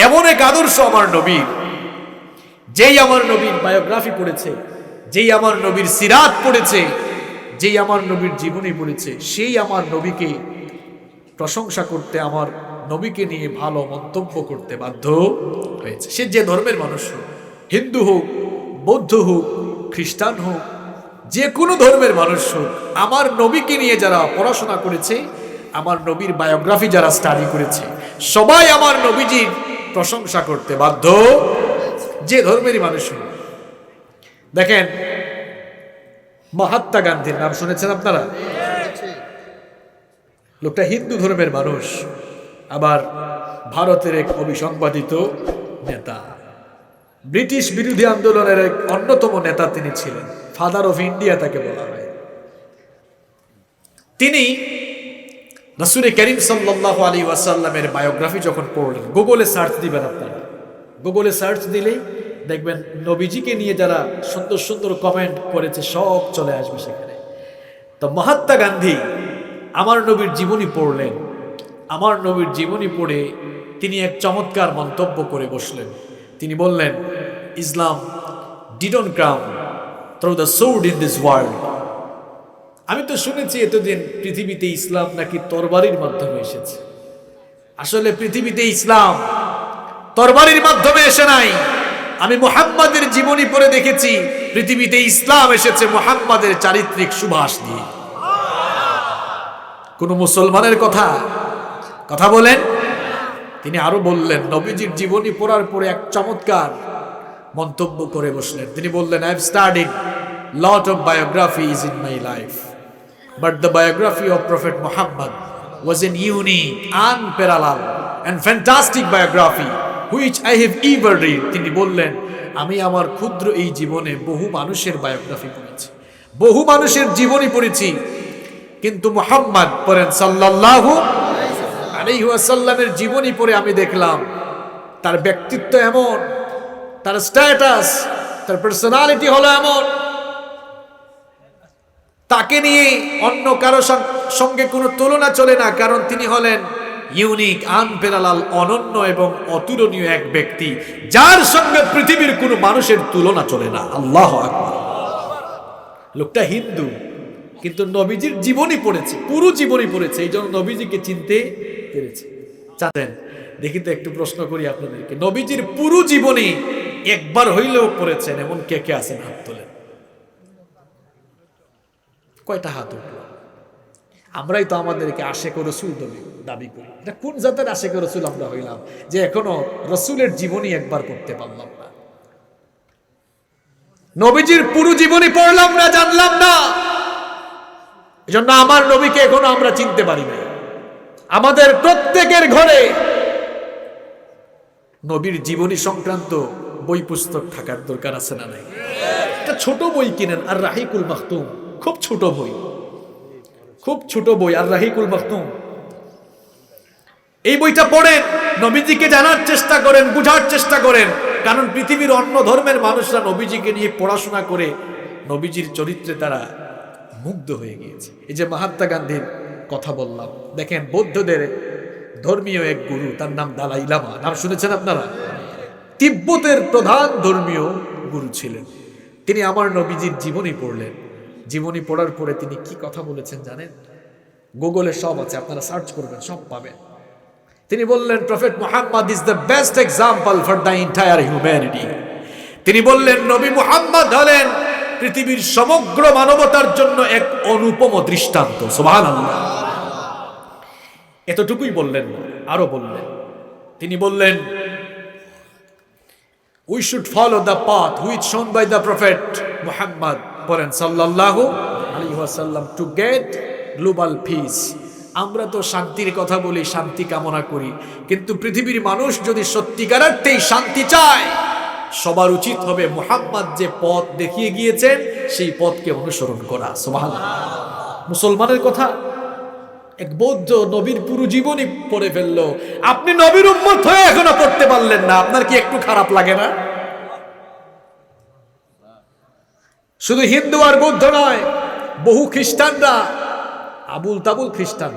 এমন এক আদর্শ আমার নবীর, যেই আমার নবীর বায়োগ্রাফি পড়েছে, যেই আমার নবীর সিরাত পড়েছে, যেই আমার নবীর জীবনী পড়েছে, সেই আমার নবীকে প্রশংসা করতে, আমার নবীকে নিয়ে ভালো মন্তব্য করতে বাধ্য হয়েছে। সে যে ধর্মের মানুষ হোক, হিন্দু হোক, বৌদ্ধ হোক, খ্রিস্টান হোক, যে কোনো ধর্মের মানুষ হোক, আমার নবীকে নিয়ে যারা পড়াশোনা করেছে, আমার নবীর বায়োগ্রাফি যারা স্টাডি করেছে, সবাই আমার নবীজির প্রশংসা করতে বাধ্য, যে ধর্মেরই মানুষ হোক। দেখেন, মহাত্মা গান্ধীর নাম শুনেছেন আপনারা? লোকটা হিন্দু ধর্মের মানুষ, আবার ভারতের এক অবিসংবাদিত নেতা। ব্রিটিশ বিরোধী আন্দোলনের এক অন্যতম নেতা তিনি ছিলেন। ফাদার অফ ইন্ডিয়া তাকে বলা হয়। তিনি রাসূল করিম সাল্লাল্লাহু আলাইহি ওয়াসাল্লামের বায়োগ্রাফি যখন পড়লেন, গুগলে সার্চ দিবেন আপনারা, গুগলে সার্চ দিলেই দেখবেন নবীজিকে নিয়ে যারা সুন্দর সুন্দর কমেন্ট করেছে সব চলে আসবে সেখানে। তো মহাত্মা গান্ধী আমার নবীর জীবনী পড়লেন। আমার নবীর জীবনী পড়ে তিনি এক চমৎকার মন্তব্য করে বসলেন। তিনি বললেন, ইসলাম didn't come through the sword in this world. আমি তো শুনেছি এতদিন পৃথিবীতে ইসলাম নাকি তরবারির মাধ্যমে এসেছে। আসলে পৃথিবীতে ইসলাম তরবারির মাধ্যমে এসে নাই। আমি মুহাম্মাদের জীবনী পড়ে দেখেছি পৃথিবীতে ইসলাম এসেছে মুহাম্মাদের চারিত্রিক সুবাস দিয়ে। কোন মুসলমানের কথা বলেন? তিনি আরো বললেন, নবীজির জীবনী পড়ার পরে এক চমৎকার মন্তব্য করে বসলেন। তিনি বললেন, I have studied lot of biographies in my life, but the biography of prophet Muhammad was an unique, unparalleled and fantastic biography which I have ever read. তিনি বললেন, আমি আমার ক্ষুদ্র এই জীবনে বহু মানুষের বায়োগ্রাফি পড়েছি, বহু মানুষের জীবনী পড়েছি, কিন্তু মুহাম্মদ পড়েন সাল্লাল্লাহু আলাইহি ওয়াসাল্লামের জীবনী পড়ে আমি দেখলাম তার ব্যক্তিত্ব এমন, তার স্ট্যাটাস, তার পার্সোনালিটি হলো এমন, তাকে নিয়ে অন্য কারো সঙ্গে কোনো তুলনা চলে না, কারণ তিনি হলেন ইউনিক, আনপ্যারালাল, অনন্য এবং অতুলনীয় এক ব্যক্তি, যার সঙ্গে পৃথিবীর কোনো মানুষের তুলনা চলে না। আল্লাহু আকবার। লোকটা হিন্দু, কিন্তু নবীজির জীবনী পড়েছে, পুরো জীবনী পড়েছে, এই জন্য নবীজিকে চিনতে পেরেছে। জানেন, দেখি তো একটু প্রশ্ন করি আপনাদেরকে, নবীজির পুরো জীবনী একবার হইলেও পড়েছেন এমন কে কে আছেন? হাত তোলেন। কয়টা হাত উঠলো? আমরাই তো আমাদেরকে আশেক রসুল দাবি করি। এটা কোন জাতের আশেক রসুল আমরা হইলাম যে এখনো রসুলের জীবনী একবার পড়তে পারলাম না? নবীজির পুরো জীবনী পড়লাম না, জানলাম না, এজন্য আমার নবীকে এখনো আমরা চিনতে পারি না। আমাদের প্রত্যেকের ঘরে নবীর জীবনী সংক্রান্ত বই পুস্তক থাকার দরকার আছে না নাই? একটা ছোট বই কিনেন, আর রাহিকুল মাখতুম, খুব ছোট বই, খুব ছোট বই, আর রাহিকুল মাখতুম। এই বইটা পড়েন, নবীজিকে জানার চেষ্টা করেন, বুঝার চেষ্টা করেন, কারণ পৃথিবীর অন্য ধর্মের মানুষরা নবীজিকে নিয়ে পড়াশোনা করে নবীজির চরিত্রে তারা মুগ্ধ হয়ে গিয়েছে। এই যে মহাত্মা গান্ধীর কথা বললাম, দেখেন বৌদ্ধদের ধর্মীয় এক গুরু, তার নাম দালাই লামা, নাম শুনেছেন আপনারা? তিব্বতের প্রধান ধর্মীয় গুরু ছিলেন। তিনি আমার নবীজির জীবনী পড়লেন। জীবনী পড়ার পরে তিনি কি কথা বলেছেন জানেন? গুগলে সব আছে, আপনারা সার্চ করবেন, সব পাবেন। তিনি বললেন, prophet Muhammad is the best example for the entire humanity. তিনি বললেন, নবী মুহাম্মদ হলেন পৃথিবীর সমগ্র মানবতার জন্য এক অনুপম দৃষ্টান্ত। সুবহানাল্লাহ। এতটুকুই বললেন না, আরো বললেন। তিনি বললেন, we should follow the path which shown by the prophet Muhammad sallallahu alaihi wasallam to get global peace. আমরা তো শান্তির কথা বলি, শান্তি কামনা করি, কিন্তু পৃথিবীর মানুষ যদি সত্যিকার অর্থেই শান্তি চায়, সবার উচিত হবে মুহাম্মদ যে পথ দেখিয়ে গিয়েছেন সেই পথকে অনুসরণ করা। সুবহানাল্লাহ। মুসলমানের কথা। এক বৌদ্ধ নবীর পুরো জীবনী পড়ে ফেললো, আপনি নবীর উম্মত হয়ে এখনো পড়তে পারলেন না, আপনার কি একটু খারাপ লাগে না? শুধু হিন্দু আর বৌদ্ধ নয়, বহু খ্রিস্টানরা আবুল তাবুল খ্রিস্টান।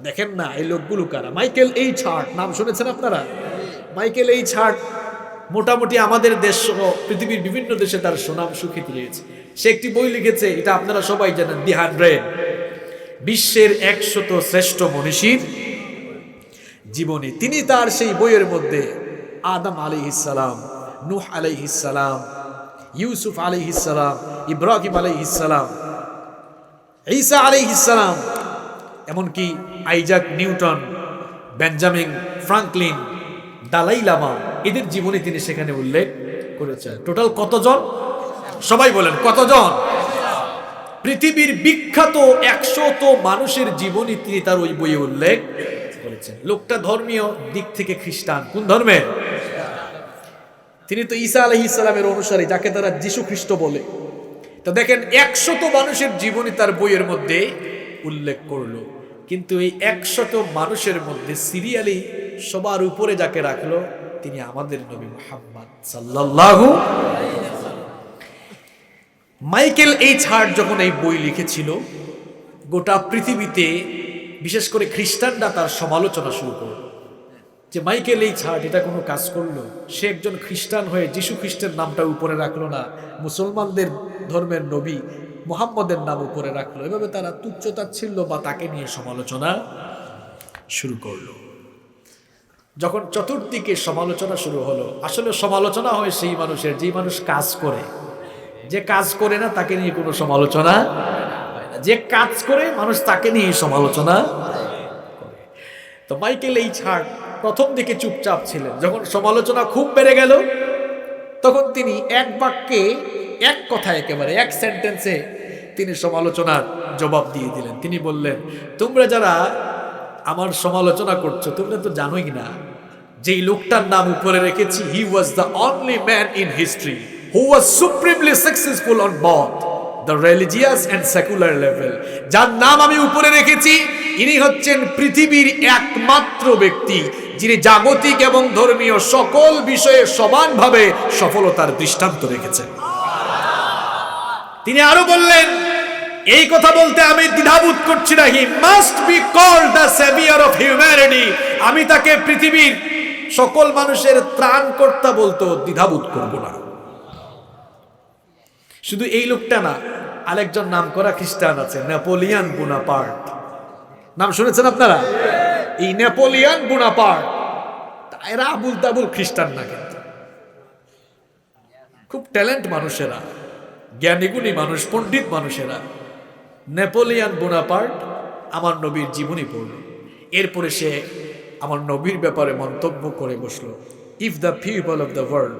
দেখেন না এই লোকগুলো কারা? মাইকেল এইচ হার্ট, নাম শুনেছেন আপনারা? মাইকেল এইচ হার্ট মোটামুটি আমাদের দেশ সহ পৃথিবীর বিভিন্ন দেশে তার সুনাম সুখ্যাতি রয়েছে। সে একটি বই লিখেছে, এটা আপনারা সবাই জানেন, দি 100, বিশ্বের 100 শ্রেষ্ঠ মনীষীর জীবনী। তিনি তার সেই বইয়ের মধ্যে আদম আলাইহিস সালাম, নূহ আলাইহিস সালাম, ইউসুফ আলাইহিস সালাম, ইব্রাহিম আলাইহিস সালাম, ঈসা আলাইহিস সালাম, এমনকি Isaac Newton, Benjamin Franklin, Dalai Lama, এদের জীবনী তিনি সেখানে উল্লেখ করেছেন। টোটাল কতজন? সবাই বলেন কতজন? পৃথিবীর বিখ্যাত 100 মানুষের জীবনী তিনি তার ওই বইয়ে উল্লেখ করেছেন। লোকটা ধর্মীয় দিক থেকে খ্রিস্টান। কোন ধর্মের? তিনি তো ঈসা আলাইহিস সালামের অনুসারী, যাকে তারা যিশু খ্রিস্ট বলে। তো দেখেন 100 মানুষের জীবনী তার বইয়ের মধ্যে উল্লেখ করলো, কিন্তু এই 100 মানুষের মধ্যে সিরিয়ালি সবার উপরে যাকে রাখলো তিনি আমাদের নবী মুহাম্মদ সাল্লাল্লাহু আলাইহি ওয়াসাল্লাম। মাইকেল এইচ হার্ট যখন এই বই লিখেছিল, গোটা পৃথিবীতে বিশেষ করে খ্রিস্টানরা তার সমালোচনা শুরু করলো যে মাইকেল এইচ হার্ট এটা কোনো কাজ করলো? সে একজন খ্রিস্টান হয়ে যিশু খ্রিস্টের নামটা উপরে রাখলো না, মুসলমানদের ধর্মের নবী মুহাম্মদের নাম উপরে রাখলো। এভাবে তারা তুচ্ছতাচ্ছিল্য বা তাকে নিয়ে সমালোচনা শুরু করলো। যখন চতুর্দিকে সমালোচনা শুরু হলো, আসলে সমালোচনা হয় সেই মানুষের যে মানুষ কাজ করে। যে কাজ করে না তাকে নিয়ে কোনো সমালোচনা হয় না, যে কাজ করে মানুষ তাকে নিয়ে সমালোচনা করে। তো মাইকেল এইচ হার্ট প্রথম দিকে চুপচাপ ছিলেন, যখন সমালোচনা খুব বেড়ে গেল তখন তিনি এক বাক্যে, এক কথা, একেবারে এক সেন্টেন্সে তিনি সমালোচনার জবাব দিয়ে দিলেন। তিনি বললেন, তোমরা যারা আমার সমালোচনা করছো, তোমরা তো জানোই না যেই লোকটার নাম উপরে রেখেছি, he was the only man in history who was supremely successful on both the religious and secular level। যার নাম আমি উপরে রেখেছি, ইনি হচ্ছেন পৃথিবীর একমাত্র ব্যক্তি যিনি জাগতিক এবং ধর্মীয় সকল বিষয়ে সমানভাবে সফলতার দৃষ্টান্ত রেখেছেন। তিনি আরো বললেন, এই কথা বলতে আমি দ্বিধাবোধ করছি না, he must be called the saviour of humanity. আমি তাকে পৃথিবীর সকল মানুষের ত্রাণকর্তা বলতে দ্বিধাবোধ করব না। শুধু এই লোকটা না, আরেকজন নাম করা খ্রিস্টান আছে, নেপোলিয়ান বোনাপার্ট। নাম শুনেছেন আপনারা? এই নেপোলিয়ান বোনাপার্ট, এরা আবুল তাবুল খ্রিস্টান না, কিন্তু খুব ট্যালেন্ট মানুষেরা, জ্ঞানীগুণী মানুষ, পণ্ডিত মানুষেরা। নেপোলিয়ান বোনাপার্ট আমার নবীর জীবনী পড়ল, এরপরে সে আমার নবীর ব্যাপারে মন্তব্য করে বসলো, if the people of the world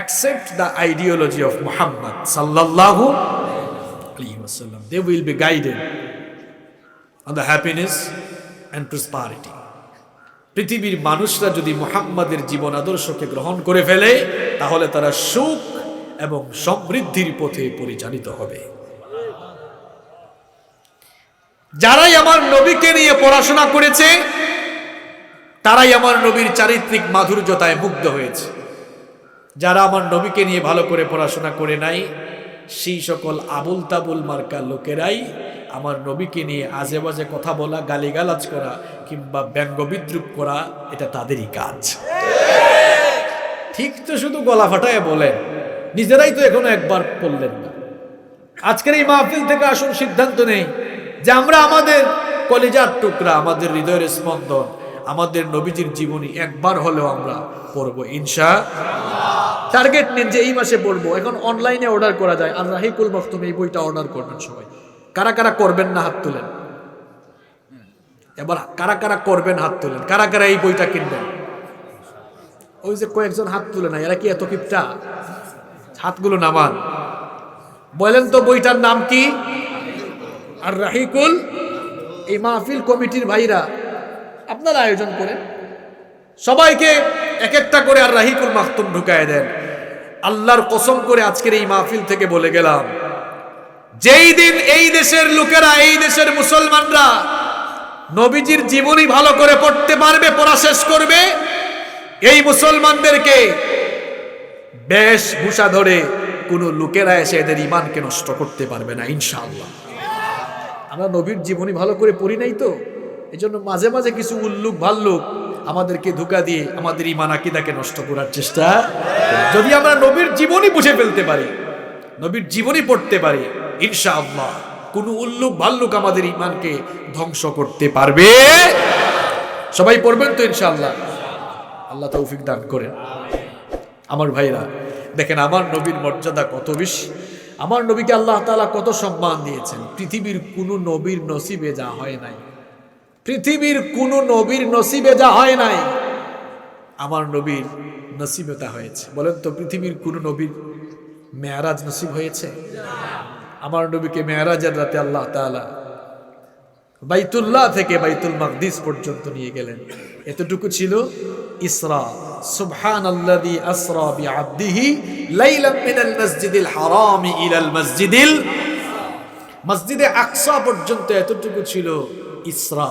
accept the ideology of Muhammad sallallahu alaihi wasallam, they will be guided on the happiness and prosperity। পৃথিবীর মানুষরা যদি মুহাম্মাদের জীবন আদর্শকে গ্রহণ করে ফেলে, তাহলে তারা সুখ এবং সমৃদ্ধির পথে পরিচালিত হবে। যারাই আমার নবীকে নিয়ে পড়াশোনা করেছে, তারাই আমার নবীর চারিত্রিক মাধুর্যতায় মুগ্ধ হয়েছে। যারা আমার নবীকে নিয়ে ভালো করে পড়াশোনা করে নাই, সেই সকল আবুল তাবুল মার্কা লোকেরাই আমার নবীকে নিয়ে আজে বাজে কথা বলা, গালিগালাজ করা কিংবা ব্যঙ্গ বিদ্রুপ করা, এটা তাদেরই কাজ। ঠিক তো শুধু গলা ফাটায় বলেন, নিজেরাই তো এখনো একবার বললেন না। আজকের এই মাহফিল থেকে আসুন সিদ্ধান্ত নেই যে আমরা আমাদের কলিজার টুকরা, আমাদের হৃদয়ের স্পন্দন, আমাদের নবীজির জীবনী একবার হলেও আমরা পড়বো ইনশাআল্লাহ। টার্গেট নেন যে এই মাসে পড়বো। এখন অনলাইনে অর্ডার করা যায়, আর রাহিকুল মখতুম এই বইটা অর্ডার করবেন সবাই। কারা কারা করবেন না হাত তোলেন। এবার কারা কারা করবেন হাত তোলেন। কারা কারা এই বইটা কিনবেন? ওই যে কয়েকজন হাত তুলে না, এরা কি এত কিপটা? হাতগুলো নামান, বলেন তো বইটার নাম কি? আর রাহিকুল। এই মাহফিল কমিটির ভাইরা আপনারা আয়োজন করেন, সবাইকে এক একটা করে আর রাহিকুল মাহতুম ঢুকায় দেন। আল্লাহর কসম করে আজকের এই মাহফিল থেকে বলে গেলাম, যেই দিন এই দেশের লোকেরা, এই দেশের মুসলমানরা নবীজির জীবনী ভালো করে পড়তে পারবে, পড়া শেষ করবে, এই মুসলমানদেরকে বেশভূষা ধরে কোনো লোকেরা এসে এদের ইমানকে নষ্ট করতে পারবে না ইনশাআল্লাহ। আমরা নবীর জীবনী ভালো করে পড়ি নাই তো, এই জন্য মাঝে মাঝে কিছু উল্লুক ভাল্লুক আমাদেরকে ধোঁকা দিয়ে আমাদের ইমান আকীদাকে নষ্ট করার চেষ্টা। যদি আমরা নবীর জীবনী বুঝে ফেলতে পারি, নবীর জীবনী পড়তে পারি, ইনশাআল্লাহ কোন উল্লুক ভাল্লুক আমাদের ইমানকে ধ্বংস করতে পারবে। সবাই পড়বেন তো ইনশাআল্লাহ। আল্লাহ তৌফিক দান করেন। আমার ভাইরা দেখেন, আমার নবীর মর্যাদা কত বেশি, আমার নবীকে আল্লাহ তাআলা কত সম্মান দিয়েছেন। পৃথিবীর কোন নবীর নসিবে যা হয় নাই, পৃথিবীর কোন নবীর নসিবে যা হয় নাই, আমার নবীর নসিবে তা হয়েছে। বলেন তো, পৃথিবীর কোন নবীর মেরাজ নসিব হয়েছে? আমার নবীকে মেরাজের রাতে আল্লাহ তাআলা বাইতুল্লাহ থেকে বাইতুল মাকদিস পর্যন্ত নিয়ে গেলেন। এতটুকু ছিল ইসরা। সুবহানাল্লাযী আসরা বিআবদিহি লাইলাম মিনাল মাসজিদিল হারামি ইলাল মসজিদে আকসা পর্যন্ত এতটুকু ছিল ইসরা।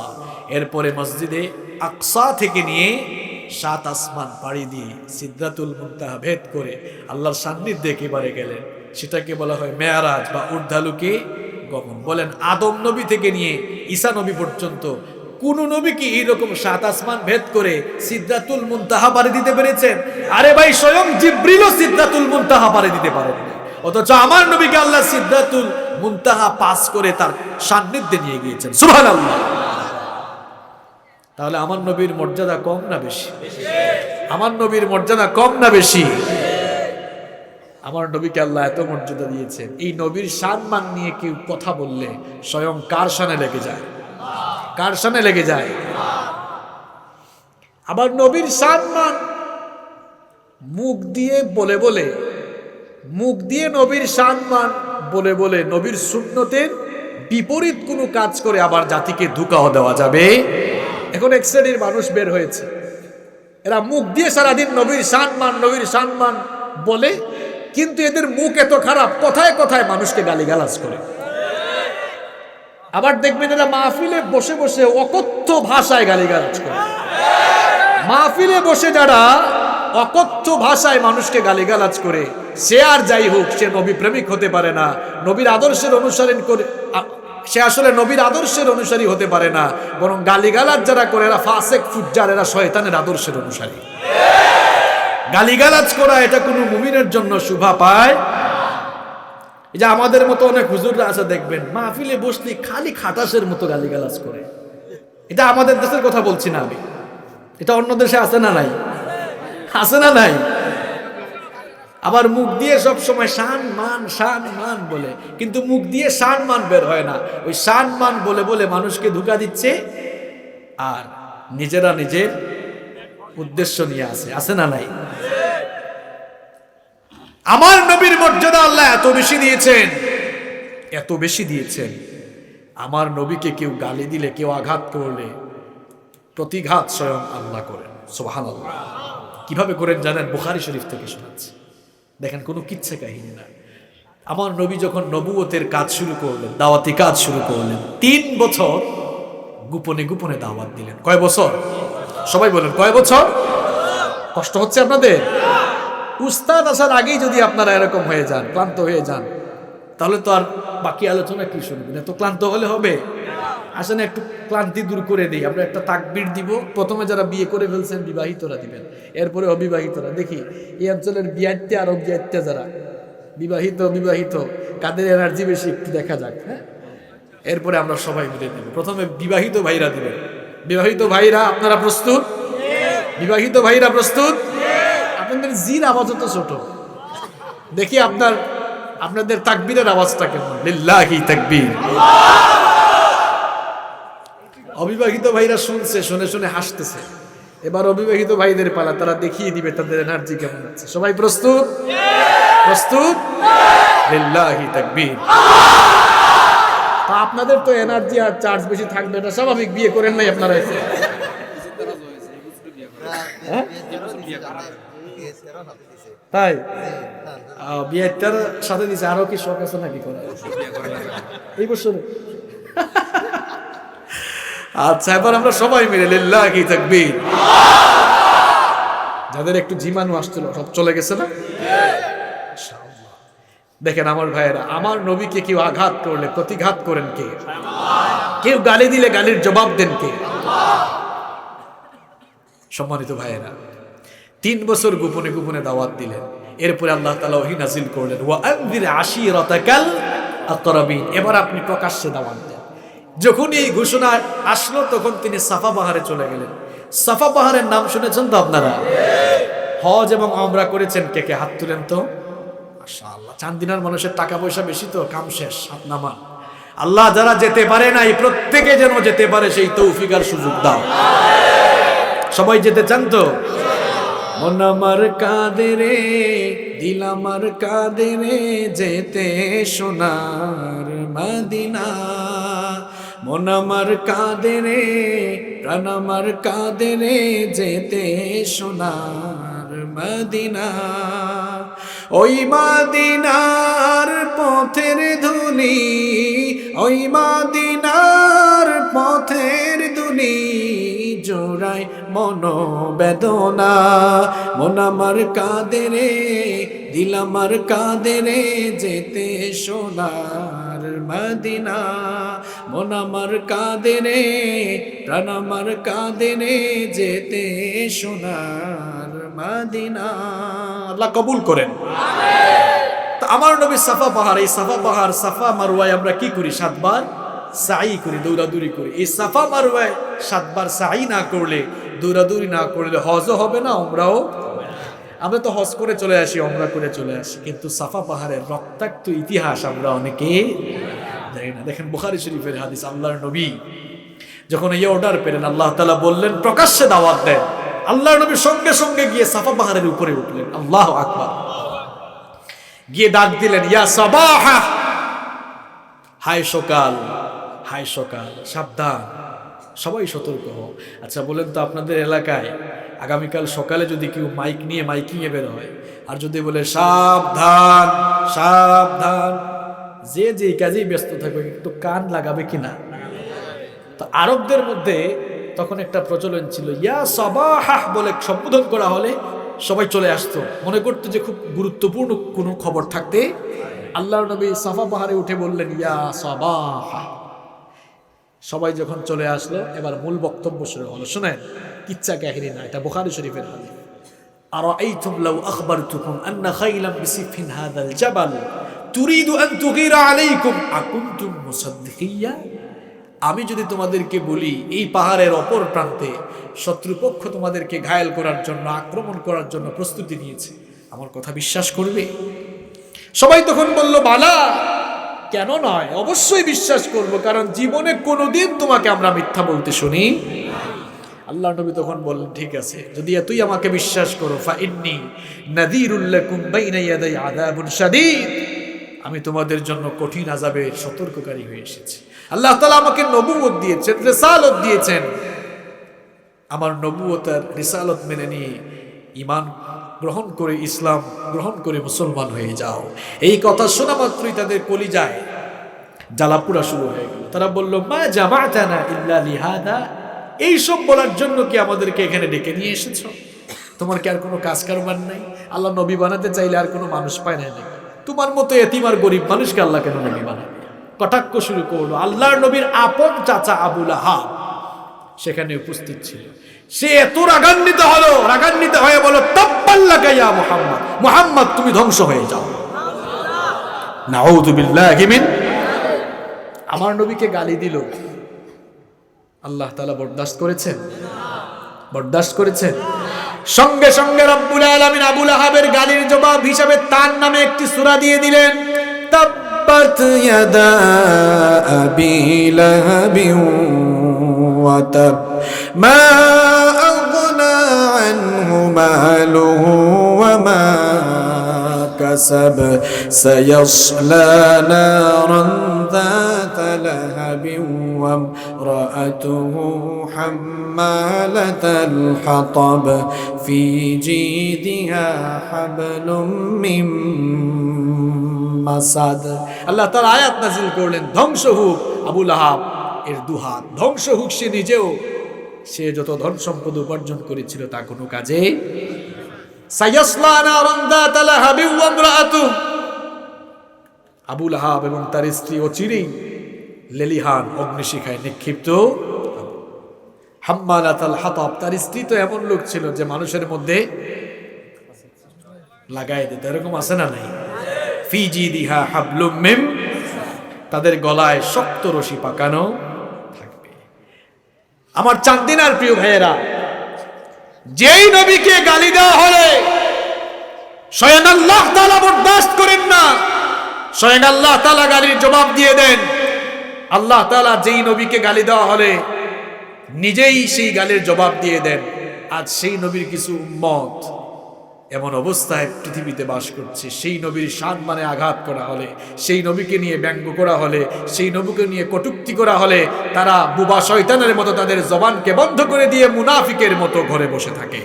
এরপরে মসজিদে আকসা থেকে নিয়ে 7 আসমান পাড়ি দিয়ে সিদরাতুল মুনতাহা ভেদ করে আল্লাহর সান্নিধ্যে একেবারে গেলেন। সেটাকে বলা হয় মেরাজ বা ঊর্ধ্বালোকে গমন। বলেন, আদম নবী থেকে নিয়ে ঈসা নবী পর্যন্ত কোন নবী কি এইরকম 7 আসমান ভেদ করে সিদরাতুল মুনতাহা পাড়ি দিতে পেরেছেন? আরে ভাই, স্বয়ং জিবরিলও সিদরাতুল মুনতাহা পাড়ি দিতে পারেন, অথচ আমার নবীকে আল্লাহ সিদরাতুল মুনতাহা পাস করে তার সান্নিধ্যে নিয়ে গিয়েছেন। সুবহানাল্লাহ। তাহলে আমার নবীর মর্যাদা কম না বেশি? আমার নবীর মর্যাদা কম না বেশি? আমার নবীকে আল্লাহ এত মর্যাদা দিয়েছেন। এই নবীর সম্মান নিয়ে কেউ কথা বললে স্বয়ং কার শানে লেগে যায়? কার শানে লেগে যায়? আবার নবীর সম্মান মুখ দিয়ে বলে বলে, মুখ দিয়ে নবীর সম্মান বলে বলে নবীর সুন্নতের বিপরীত কোনো কাজ করে আবার জাতিকে ধোঁকাও দেওয়া যাবে। এখন এক শ্রেণীর মানুষ বের হয়েছে, এরা মুখ দিয়ে সারাদিন নবীর সম্মান বলে, কিন্তু এদের মুখ এত খারাপ, কথায় কথায় মানুষকে গালিগালাজ করে। আবার দেখবেন এরা মাহফিলে বসে বসে অকথ্য ভাষায় গালিগালাজ করে। মাহফিলে বসে যারা অকথ্য ভাষায় মানুষকে গালিগালাজ করে, সে আর যাই হোক, সে নবী প্রেমিক হতে পারে না, নবীর আদর্শের অনুসরণ করে, সে আসলে নবীর আদর্শের অনুসারী হতে পারে না, বরং গালিগালাজ যারা করে এরা ফাসেক ফুজ্জার, এরা শয়তানের আদর্শের অনুসারী। গালিগালাজ করা এটা কোনো মুমিনের জন্য শোভা পায়। এই যে আমাদের মতো অনেক হুজুররা আছে দেখবেন, মাহফিলে বসলে খালি খাটাসের মতো গালিগালাজ করে। এটা আমাদের দেশের কথা বলছি না আমি, এটা অন্য দেশে আছে না নাই? আছে না নাই? আবার মুখ দিয়ে সব সময় শান বলে, কিন্তু মুখ দিয়ে সম্মান বের হয় না। ওই সম্মান বলে বলে মানুষকে ধোঁকা দিচ্ছে, আর নিজেরা নিজের উদ্দেশ্য নিয়ে আছে না নাই? আমার নবীর মর্যাদা আল্লাহ এত বেশি দিয়েছেন। আমার নবীকে কেউ গালি দিলে, কেউ আঘাত করলে প্রতিঘাত স্বয়ং আল্লাহ করেন। সুবহানাল্লাহ। কিভাবে করেন জানেন? বুখারী শরীফ থেকে শোনাচ্ছি, দেখেন কোনো কিচ্ছা কাহিনী না। আমার নবী যখন নবুয়তের কাজ শুরু করলেন, দাওয়াতি কাজ শুরু করলেন, 3 বছর গোপনে গোপনে দাওয়াত দিলেন। কয় বছর? সবাই বলেন কয় বছর? কষ্ট হচ্ছে আপনাদের? উস্তাদ আসার আগেই যদি আপনারা এরকম হয়ে যান, ক্লান্ত হয়ে যান, তাহলে তো আর বাকি আলোচনা কি শুনবেন? এত ক্লান্ত হলে হবে? আসেন একটু ক্লান্তি দূর করে দিই। আমরা একটা তাকবীর দিব। প্রথমে যারা বিয়ে করে ফেলছেন বিবাহিতরা দিবেন, এরপরে অবিবাহিতরা। দেখি এই অঞ্চলের বিয়াইতে আর অবিয়াইতে যারা বিবাহিত কাদের এনার্জি বেশি একটু দেখা যাক। হ্যাঁ, এরপরে আমরা সবাই মিলে দেব। প্রথমে বিবাহিত ভাইরা দিবেন। বিবাহিত ভাইরা আপনারা প্রস্তুত? বিবাহিত ভাইরা প্রস্তুত? আপনাদের জির আওয়াজ তো ছোট, দেখি আপনাদের তাকবীরের আওয়াজটা কেমন? লিল্লাহি তাকবীর। অবিবাহিত ভাইরা শুনছে, শুনে শুনে হাসতেছে। এবার অবিবাহিত ভাইদের পালা, তারা দেখিয়ে দিবে তাদের এনার্জি কেমন আছে। সবাই প্রস্তুত? প্রস্তুত? লিল্লাহি তাকবীর। আপনাদের তো এনার্জি আর চার্জ বেশি থাকবে না, স্বাভাবিক। বিয়ে করেন নাই আপনারা? তাই বিয়েটার সাথে দিছে। আরো কি শখ আছে নাকি করা এই বছর? আচ্ছা, এবার আমরা সবাই মিলে লিল্লাহি তাকবীর। যাদের একটু জীবাণু আসছিল সব চলে গেছে না? দেখেন আমার ভাইয়েরা, আমার নবীকে কেউ আঘাত করলে প্রতিঘাত করেন কে? কেউ গালি দিলে গালির জবাব দেন কে? সম্মানিত ভাইয়েরা, 3 বছর গোপনে গোপনে দাওয়াত দিলেন। এরপরে আল্লাহ তাআলা ওহী নাযিল করলেন, ওয়া আনযির আশীরাতাকাল আকরাবিন। এবার আপনি প্রকাশ্যে দাওয়াত দেন। যখন এই ঘোষণা আসলো, তখন তিনি সাফা পাহাড়ে চলে গেলেন। সাফা পাহাড়ের নাম শুনেছেন তো আপনারা? হজ এবং উমরা করেছেন কে কে? হাত তুলেন তো। মাশাআল্লাহ। চান্দিনার মানুষের টাকা পয়সা বেশি তো, কাম শেষ, হাত নামান। আল্লাহ যারা যেতে পারে নাই, প্রত্যেকে যেন যেতে পারে সেই তৌফিক আর সুযোগ দাও। সবাই যেতে চান তো? মন আমার কাঁদে রে, দিল আমার কাঁদে রে, যেতে সোনার মদিনা। মন আমার কাঁদে রে, প্রাণ আমার কাঁদে রে, যেতে সোনার মদিনা। ওই মদিনার পথের ধুলি, ওই মদিনার পথের ধুলি জোড়ায় মনোবেদনা। মন আমার কাঁদে রে, দিল আমার কাঁদে রে, যেতে সোনার মদিনা। মন আমার কাঁদে রে, প্রাণ আমার কাঁদে রে, যেতে সোনার মদিনা। আল্লাহ কবুল করেন। তো আমার নবী সাফা পাহাড়, এই সাফা পাহাড়, সাফা মারওয়ায় আমরা কি করি? 7 বার সাই করি, দৌড়াদৌড়ি করি। এই সাফা মারওয়ায় 7 বার সাই না করলে, দৌড়াদৌড়ি না করলে হজও হবে না, উমরাও। আমরা তো হজ করে চলে আসি, উমরা করে চলে আসি, কিন্তু সাফা পাহাড়ের রক্তাক্ত ইতিহাস আমরা অনেকে জানি না। দেখেন বুখারী শরীফের হাদিস, আল্লাহর নবী যখন এই অর্ডার পেলেন, আল্লাহ তাআলা বললেন প্রকাশ্যে দাওয়াত দেন। আল্লাহর নবী সঙ্গে সঙ্গে গিয়ে সাফা পাহাড়ের উপরে উঠলেন। আল্লাহু আকবার। গিয়ে ডাক দিলেন, ইয়া সাবাহা, হায় সকাল, হায় সকাল, সাবধান, সবাই সতর্ক হও। আচ্ছা বলেন তো, আপনাদের এলাকায় আগামীকাল সকালে যদি কেউ মাইক নিয়ে মাইকিংয়ে বের হয় আর যদি বলে সাবধান সাবধান, যে যে কাজেই ব্যস্ত থাকবে একটু কান লাগাবে কিনা? তো আরবদের মধ্যে তখন একটা প্রচলন ছিল, ইয়া সাবাহা বলে সম্বোধন করা হলে সবাই চলে আসতো, মনে করতো যে খুব গুরুত্বপূর্ণ কোনো খবর থাকতে। আল্লাহর নবী সাফা পাহাড়ে উঠে বললেন, ইয়া সাবাহা। সবাই যখন চলে আসলো, এবার মূল বক্তব্য শুরু হলো। শুনেন, কিচ্ছা কাহিনী না, এটা বুখারী শরীফের হাদিস। আরাআইতুম লাউ আখবারতুকুম আন্না খাইলাম বিসিফিন হাদাল জাবাল তুরিদু আন তুগীরা আলাইকুম আকুনতুম মুসাদ্দিকিয়া। আমি যদি তোমাদেরকে বলি এই পাহাড়ের অপর প্রান্তে শত্রুপক্ষ তোমাদেরকে ঘায়েল করার জন্য, আক্রমণ করার জন্য প্রস্তুতি নিয়েছে, আমার কথা বিশ্বাস করবে? সবাই তখন বলল, বালা, কেন নয়, অবশ্যই বিশ্বাস করব, কারণ জীবনে কোনোদিন তোমাকে আমরা মিথ্যা বলতে শুনি। আল্লাহ নবী তখন বললেন, ঠিক আছে, যদি এতই আমাকে বিশ্বাস করো, ফাইন্নী নাযীরুল লাকুম বাইনা ইয়াদাই আযাবুন শাদীদ, আমি তোমাদের জন্য কঠিন আযাবের সতর্ককারী হয়ে এসেছি। আল্লাহ তাআলা আমাকে নবুয়ত দিয়েছেন, রিসালাত দিয়েছেন। আমার নবুয়ত আর রিসালাত মেনে নিয়ে ঈমান গ্রহণ করে, ইসলাম গ্রহণ করে মুসলমান হয়ে যাও। এই কথা শোনা মাত্রই তাদের কলিজায় জ্বালাপোড়া শুরু হয়ে গেল। তারা বলল, মা জামাতানা ইল্লা লিহাদা, এইসব বলার জন্য কি আমাদেরকে এখানে ডেকে নিয়ে এসেছো? তোমার কি আর কোনো কাজ কারবার নাই? আল্লাহ নবী বানাতে চাইলে আর কোনো মানুষ পায় না নাকি? তোমার মতো এতিম আর গরিব মানুষকে আল্লাহ কেন নবী বানাবে? কটাক্ষ শুরু করলো। আল্লাহর নবীর আপন চাচা আবু লাহাব সেখানে উপস্থিত ছিল। সে এত রাগান্বিত হলো, রাগান্বিত হয়ে বলো, তাব্বাল্লাকা ইয়া মুহাম্মদ, মুহাম্মদ তুমি ধ্বংস হয়ে যাও। নাউযু বিল্লাহি মিন। আমার নবীকে গালি দিল, আল্লাহ তাআলা বরদাস্ত করেছেন? বরদাস্ত করেছেন? সঙ্গে সঙ্গে রব্বুল আলামিন আবু লাহাবের গালির জবাব হিসাবে তার নামে একটি সূরা দিয়ে দিলেন, তাব্বাত ইয়াদা আবি লাহাবিন ওয়া তাব মা আগনা আনহু মালুহু ওয়া মা কাসাব সায়াসলা নারান যাতা লাহাবিন ওয়া ইমরাআতুহু হাম্মালাতাল হাতাব ফি জিদিহা হাবলুম মিন মাসাদ। আল্লাহ তাআলা আয়াত নাযিল করলেন, ধ্বংস হোক আবু লাহাব এর দুহাত, ধ্বংস হোক সে নিজেও, সে যত ধন সম্পদ উপার্জন করেছিল তা কোনো কাজে। সায়াসলা নারান যাতা লাহাবিন ওয়া ইমরাআতুহু, আবু লাহাব এবং তার স্ত্রী অচিরেই লেলিহান অগ্নিশিখায় নিক্ষিপ্ত। হাম্মালাতাল হাতাব, তার স্ত্রী তো এমন লোক ছিল যে মানুষের মধ্যে লাগাই দিত, এরকম আছে না নাই? ফি জিদিহা হাবলুম মিন, তাদের গলায় শক্ত রশি পাকানো থাকবে। আমার চান্দিনার প্রিয় ভাইয়েরা, যেই নবীকে গালি দেওয়া হলে স্বয়ং আল্লাহ তাআলা বরদাস্ত করেন না, স্বয়ং আল্লাহ তাআলা গালির জবাব দিয়ে দেন। আল্লাহ তাআলা যেই নবীকে গালি দেওয়া হলে নিজেই সেই গালির জবাব দিয়ে দেন। আজ সেই নবীর কিছু উম্মত এমন অবস্থায় পৃথিবীতে বাস করছে, সেই নবীর সম্মানে আঘাত করা হলে, সেই নবীকে নিয়ে ব্যঙ্গ করা হলে, সেই নবীকে নিয়ে কটূক্তি করা হলে তারা বুবা শয়তানের মতো তাদের জবানকে বন্ধ করে দিয়ে মুনাফিকের মতো ঘরে বসে থাকে।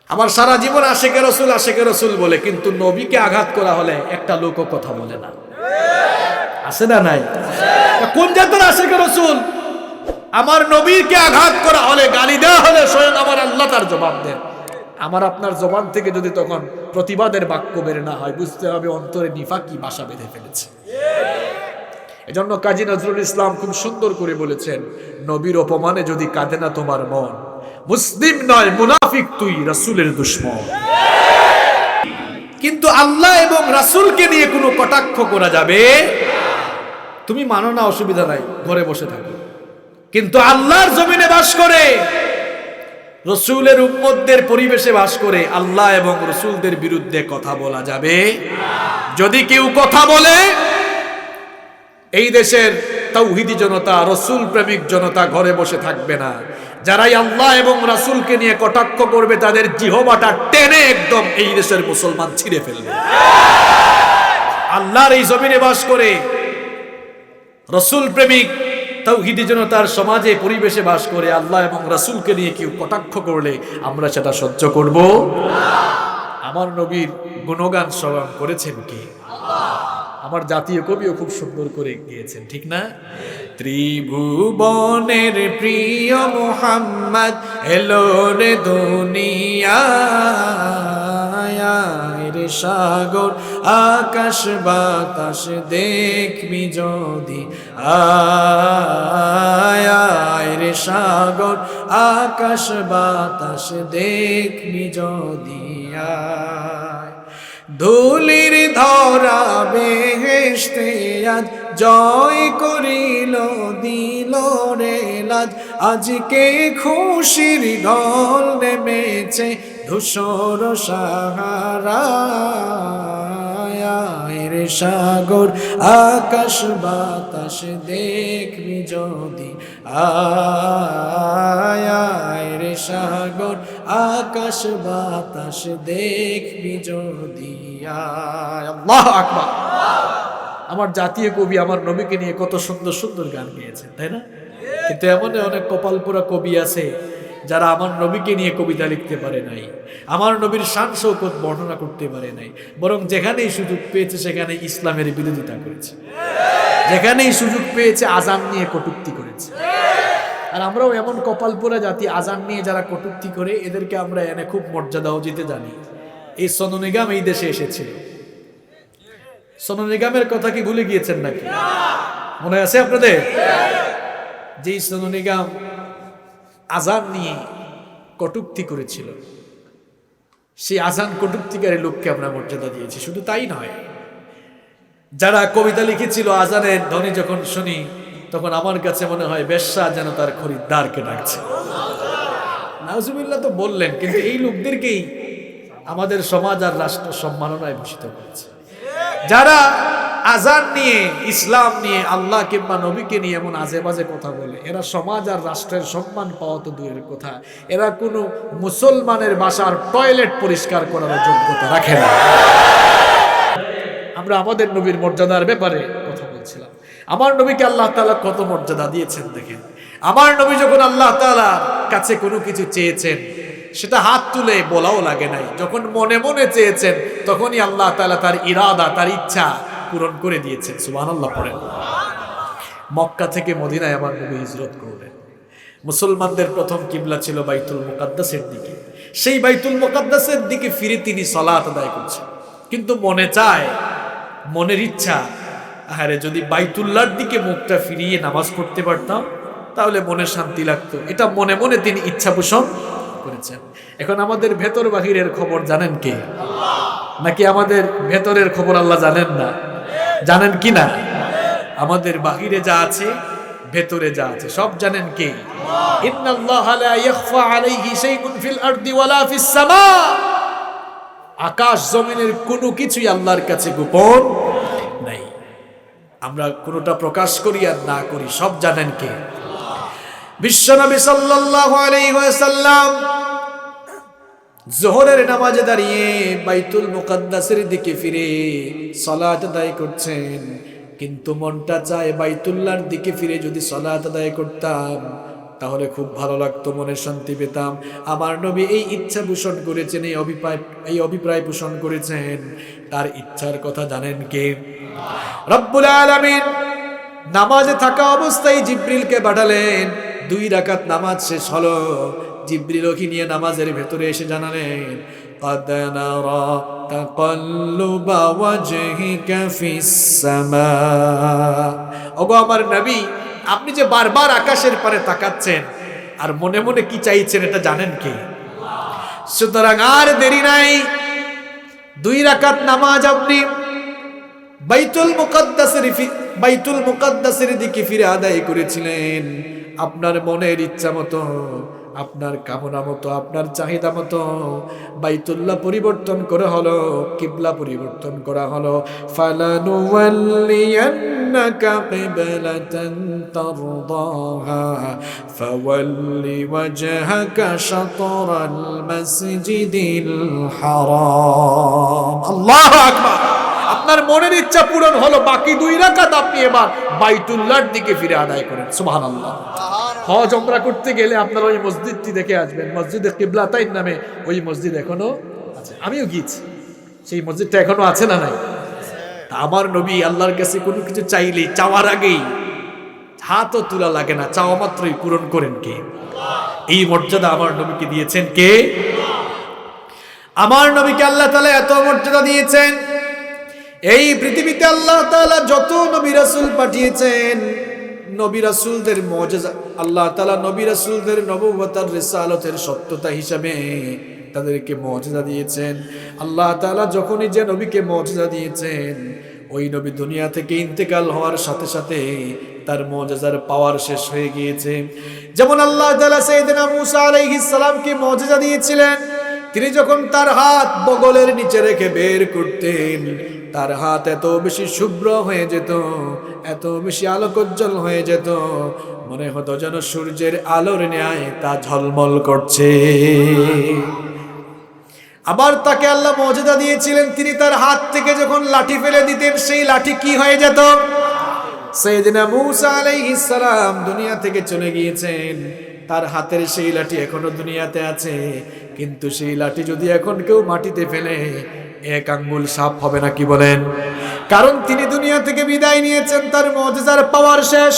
আমার সারা জীবন আশেকে রসুল বলে, কিন্তু নবীকে আঘাত করা হলে একটা লোকও কথা বলে না। আছে না নাই? কোন জাতের আশেকে রসুল? আমার নবীকে আঘাত করা হলে, গালি দেওয়া হলে স্বয়ং আমার আল্লাহ তার জবাব দেন। আমার আপনার জবান থেকে যদি তখন প্রতিবাদের বাক্য বের না হয়, বুঝতে হবে অন্তরে নিফাকি বাসা বেঁধে ফেলেছে। এজন্য কাজী নজরুল ইসলাম খুব সুন্দর করে বলেছেন, নবীর অপমানে যদি কাঁদে না তোমার মন, মুসলিম নয় মুনাফিক তুই, রাসূলের দুশমন। কিন্তু আল্লাহ এবং রাসূলকে নিয়ে কোনো কটাক্ষ করা যাবে? তুমি মানো না, অসুবিধা নাই, ঘরে বসে থাকো। কিন্তু আল্লাহর জমিনে বাস করে, রাসূলের উম্মতদের পরিবেশে বাস করে আল্লাহ এবং রাসূলদের বিরুদ্ধে কথা বলা যাবে? যদি কেউ কথা বলে, এই দেশের তাওহীদি জনতা, রাসূল প্রেমিক জনতা ঘরে বসে থাকবে না। যারাই আল্লাহ এবং রাসূলকে নিয়ে কটাক্ষ করবে তাদের জিহ্বাটা টেনে একদম এই দেশের মুসলমান ছিঁড়ে ফেলবে। আল্লাহর এই জমিনে বাস করে রাসূল প্রেমিক তাওহীদি জনতার সমাজে পরিবেশে বাস করে আল্লাহ এবং রাসূলকে নিয়ে কেউ কটাক্ষ করলে আমরা সেটা সহ্য করব না। আমার নবীর গুণগান শ্রবণ করেছেন কে? আমার জাতীয় কবিও খুব সুন্দর করে গিয়েছেন, ঠিক না? ত্রিভুবনের প্রিয় মুহাম্মদ এলো রে দুনিয়ায়, রে সাগর আকাশ বাতাস দেখবি যদি আয়, রে সাগর আকাশ বাতাস দেখবি যদি আয়। ধুলির ধরা বেহেশতে আজ জয় করিল দিল রে লাজ, আজকে খুশির ঢল নেমেছে ধূসর সাহারায়, রে সাগর আকাশ বাতাস দেখবি যদি আয়, রে সাগর আকাশ বাতাস দেখবি যদি আয়। আল্লাহু আকবার। আমার জাতীয় কবি আমার নবীকে নিয়ে কত সুন্দর সুন্দর গান গেয়েছেন, তাই না? কিন্তু এমন অনেক কপালপোড়া কবি আছে যারা আমার নবীকে নিয়ে কবিতা লিখতে পারে নাই, আমার নবীর শান শৌকত বর্ণনা করতে পারে নাই, বরং যেখানেই সুযোগ পেয়েছে সেখানে ইসলামের বিরোধিতা করেছে, যেখানেই সুযোগ পেয়েছে আজান নিয়ে কটূক্তি করেছে। আর আমরাও এমন কপালপোড়া জাতি, আজান নিয়ে যারা কটূক্তি করে এদেরকে আমরা এনে খুব মর্যাদাও দিতে জানি। এই সোনু নিগম এই দেশে এসেছিল, সোনু নিগমের কথা কি ভুলে গিয়েছেন নাকি? মনে আছে আপনাদের? যেই সোনু নিগম আজান নিয়ে কটূক্তি করেছিল, সেই আজান কটূক্তিকারী লোককে আমরা মর্যাদা দিয়েছি। শুধু তাই নয়, যারা কবিতা লিখেছিল আজানের ধ্বনি যখন শুনি তখন আমার কাছে মনে হয় বেশ্যা যেন তার খরিদ্দারকে ডাকছে। নাউজুবিল্লাহ তো বললেন, কিন্তু এই লোকদেরকেই আমাদের সমাজ আর রাষ্ট্র সম্মাননায় ভূষিত করেছে। যারা আজান নিয়ে, ইসলাম নিয়ে, আল্লাহ কিংবা নবীকে নিয়ে এমন আজে বাজে কথা বলে, এরা সমাজ আর রাষ্ট্রের সম্মান পাওয়া তো দূরের কথা, এরা কোনো মুসলমানের বাসার টয়লেট পরিষ্কার করার যোগ্যতা রাখে না। আমরা আমাদের নবীর মর্যাদার ব্যাপারে কথা বলছিলাম। আমার নবীকে আল্লাহ তাআলা কত মর্যাদা দিয়েছেন দেখেন। আমার নবী যখন আল্লাহ তাআলার কাছে কোনো কিছু চেয়েছেন সেটা হাত তুলে বলাও লাগে নাই, যখন মনে মনে চেয়েছেন তখনই আল্লাহ তাআলা তার ইরাদা, তার ইচ্ছা পূরণ করে দিয়েছেন। সুবহানাল্লাহ পড়েন। মক্কা থেকে মদিনায় আমার নবী হিজরত করলেন। মুসলমানদের প্রথম কিবলা ছিল বাইতুল মুকাদ্দাসের দিকে। সেই বাইতুল মুকাদ্দাসের দিকে ফিরে তিনি সালাত আদায় করছেন, কিন্তু মনে চায়, মনের ইচ্ছা, আরে যদি বাইতুল্লাহর দিকে মুখটা ফিরিয়ে নামাজ পড়তে পারতাম তাহলে মনে শান্তি লাগতো। এটা মনে মনে তিনি ইচ্ছা পোষণ করেছেন। এখন আমাদের ভেতর বাহিরের খবর জানেন কে? নাকি আমাদের ভেতরের খবর আল্লাহ জানেন না? জানেন কি না? আমাদের বাহিরে যা আছে, ভেতরে যা আছে, সব জানেন কে? ইন্নাল্লাহা লা ইয়াখফা আলাইহি শাইউন ফিল আরদি ওয়ালা ফিস সামা। আকাশ জমিনের কোনো কিছুই আল্লাহর কাছে গোপন নাই। আমরা কোনোটা প্রকাশ করি আর না করি, সব জানেন কে? বিশ্বনবী সাল্লাল্লাহু আলাইহি ওয়াসাল্লাম যোহরের নামাজে দাঁড়িয়ে বাইতুল মুকাদ্দাসের দিকে ফিরে সালাত আদায় করছেন, কিন্তু মনটা চায় বাইতুল্লাহর দিকে ফিরে যদি সালাত আদায় করতাম তাহলে খুব ভালো লাগতো, মনে শান্তি পেতাম। আমার নবী এই ইচ্ছা পোষণ করেছেন, এই অভিপ্রায় পোষণ করেছেন। তার ইচ্ছার কথা জানেন কে? রব্বুল আলামিন নামাজে থাকা অবস্থায় জিবরিলকে পাঠালেন। 2 রাকাত নামাজ শেষ হলো, জিবরিল ওকে নিয়ে নামাজের ভেতরে এসে জানালেন, قد نرى تقلب وجهك في السماء। ওগো আমার নবী, আপনি যে বারবার আকাশের পারে তাকাচ্ছেন আর মনে মনে কি চাইছেন এটা জানেন কে? সুতরাং আর দেরি নাই, 2 রাকাত নামাজ আপনি বাইতুল মুকাদ্দাসের দিকে ফিরে আদায় করেছিলেন। আপনার মনের ইচ্ছা মতো, আপনার কামনা মতো, আপনার চাহিদা মতো বাইতুল্লাহ পরিবর্তন করা হলো, কিবলা পরিবর্তন করা হলো। ফালানুওয়াল্লিয়ান্নাকা কিবলাতান ترضاها فول وجهك شطر المسجد الحرام الله أكبر আপনার মনের ইচ্ছা পূরণ হলো বাকি 2 রাকাত আপনি এবার বাইতুল্লাহর দিকে ফিরে আদায় করেন সুবহানাল্লাহ হজ উমরা করতে গেলে আপনারা ওই মসজিদটি দেখে আসবেন মসজিদে কিবলাতাইন নামে ওই মসজিদ এখনো আছে আমিও গিয়েছি সেই মসজিদটা এখনো আছে না নাই আমার নবী আল্লাহর কাছে কোনো কিছু চাইলে চাওয়ার আগেই হাতও তোলা লাগে না চাওয়া মাত্রই পূরণ করেন কে এই মর্যাদা আমার নবীকে দিয়েছেন কে আমার নবীকে আল্লাহ তাআলা এত মর্যাদা দিয়েছেন এই পৃথিবীতে আল্লাহ তাআলা যত নবী রাসূল পাঠিয়েছেন নবী রাসূলদের মুজিজা আল্লাহ তাআলা নবী রাসূলদের নবুয়তের রিসালাতের সত্যতা হিসাবে তাদেরকে মুজিজা দিয়েছেন আল্লাহ তাআলা যখনই যে নবীকে মুজিজা দিয়েছেন ওই নবী দুনিয়া থেকে ইন্তেকাল হওয়ার সাথে সাথে তার মুজিজার পাওয়ার শেষ হয়ে গিয়েছে যেমন আল্লাহ তাআলা সাইয়েদনা মূসা আলাইহিস সালামকে মুজিজা দিয়েছিলেন তিনি যখন তার হাত বগলের নিচে রেখে বের করতেন তার হাত এত বেশি শুভ্র হয়ে যেত এত বেশি আলোকোজ্জ্বল হয়ে যেত মনে হতো যেন সূর্যের আলোর ন্যায় তা ঝলমল করছে আবার তাকে আল্লাহ মুজিজা দিয়েছিলেন তিনি তার হাত থেকে যখন লাঠি ফেলে দিতেন সেই লাঠি কি হয়ে যেত সাইয়েদনা মূসা আলাইহিস সালাম দুনিয়া থেকে চলে গিয়েছেন তার হাতের সেই লাঠি এখনো দুনিয়াতে আছে কিন্তু সেই লাঠি যদি এখন কেউ মাটিতে ফেলে এক আঙ্গুল সাফ হবে না কি বলেন কারণ তিনি দুনিয়া থেকে বিদায় নিয়েছেন তার মুজিজার পাওয়ার শেষ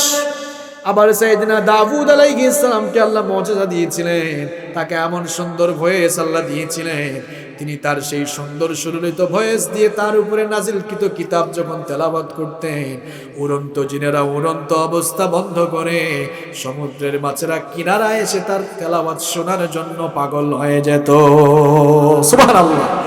আবার সাইয়েদনা দাউদ আলাইহিস সালামকে আল্লাহ মুজিজা দিয়েছিলেন তাকে এমন সুন্দর ভয়েস আল্লাহ দিয়েছিলেন তিনি তার সেই সুন্দর সুললিত ভয়েস দিয়ে তার উপরে নাজিলকৃত কিতাব যখন তেলাওয়াত করতেন উড়ন্ত জিনেরা উড়ন্ত অবস্থা বন্ধ করে সমুদ্রের মাছেরা কিনারায় এসে তার তেলাওয়াত শোনার জন্য পাগল হয়ে যেত সুবহানাল্লাহ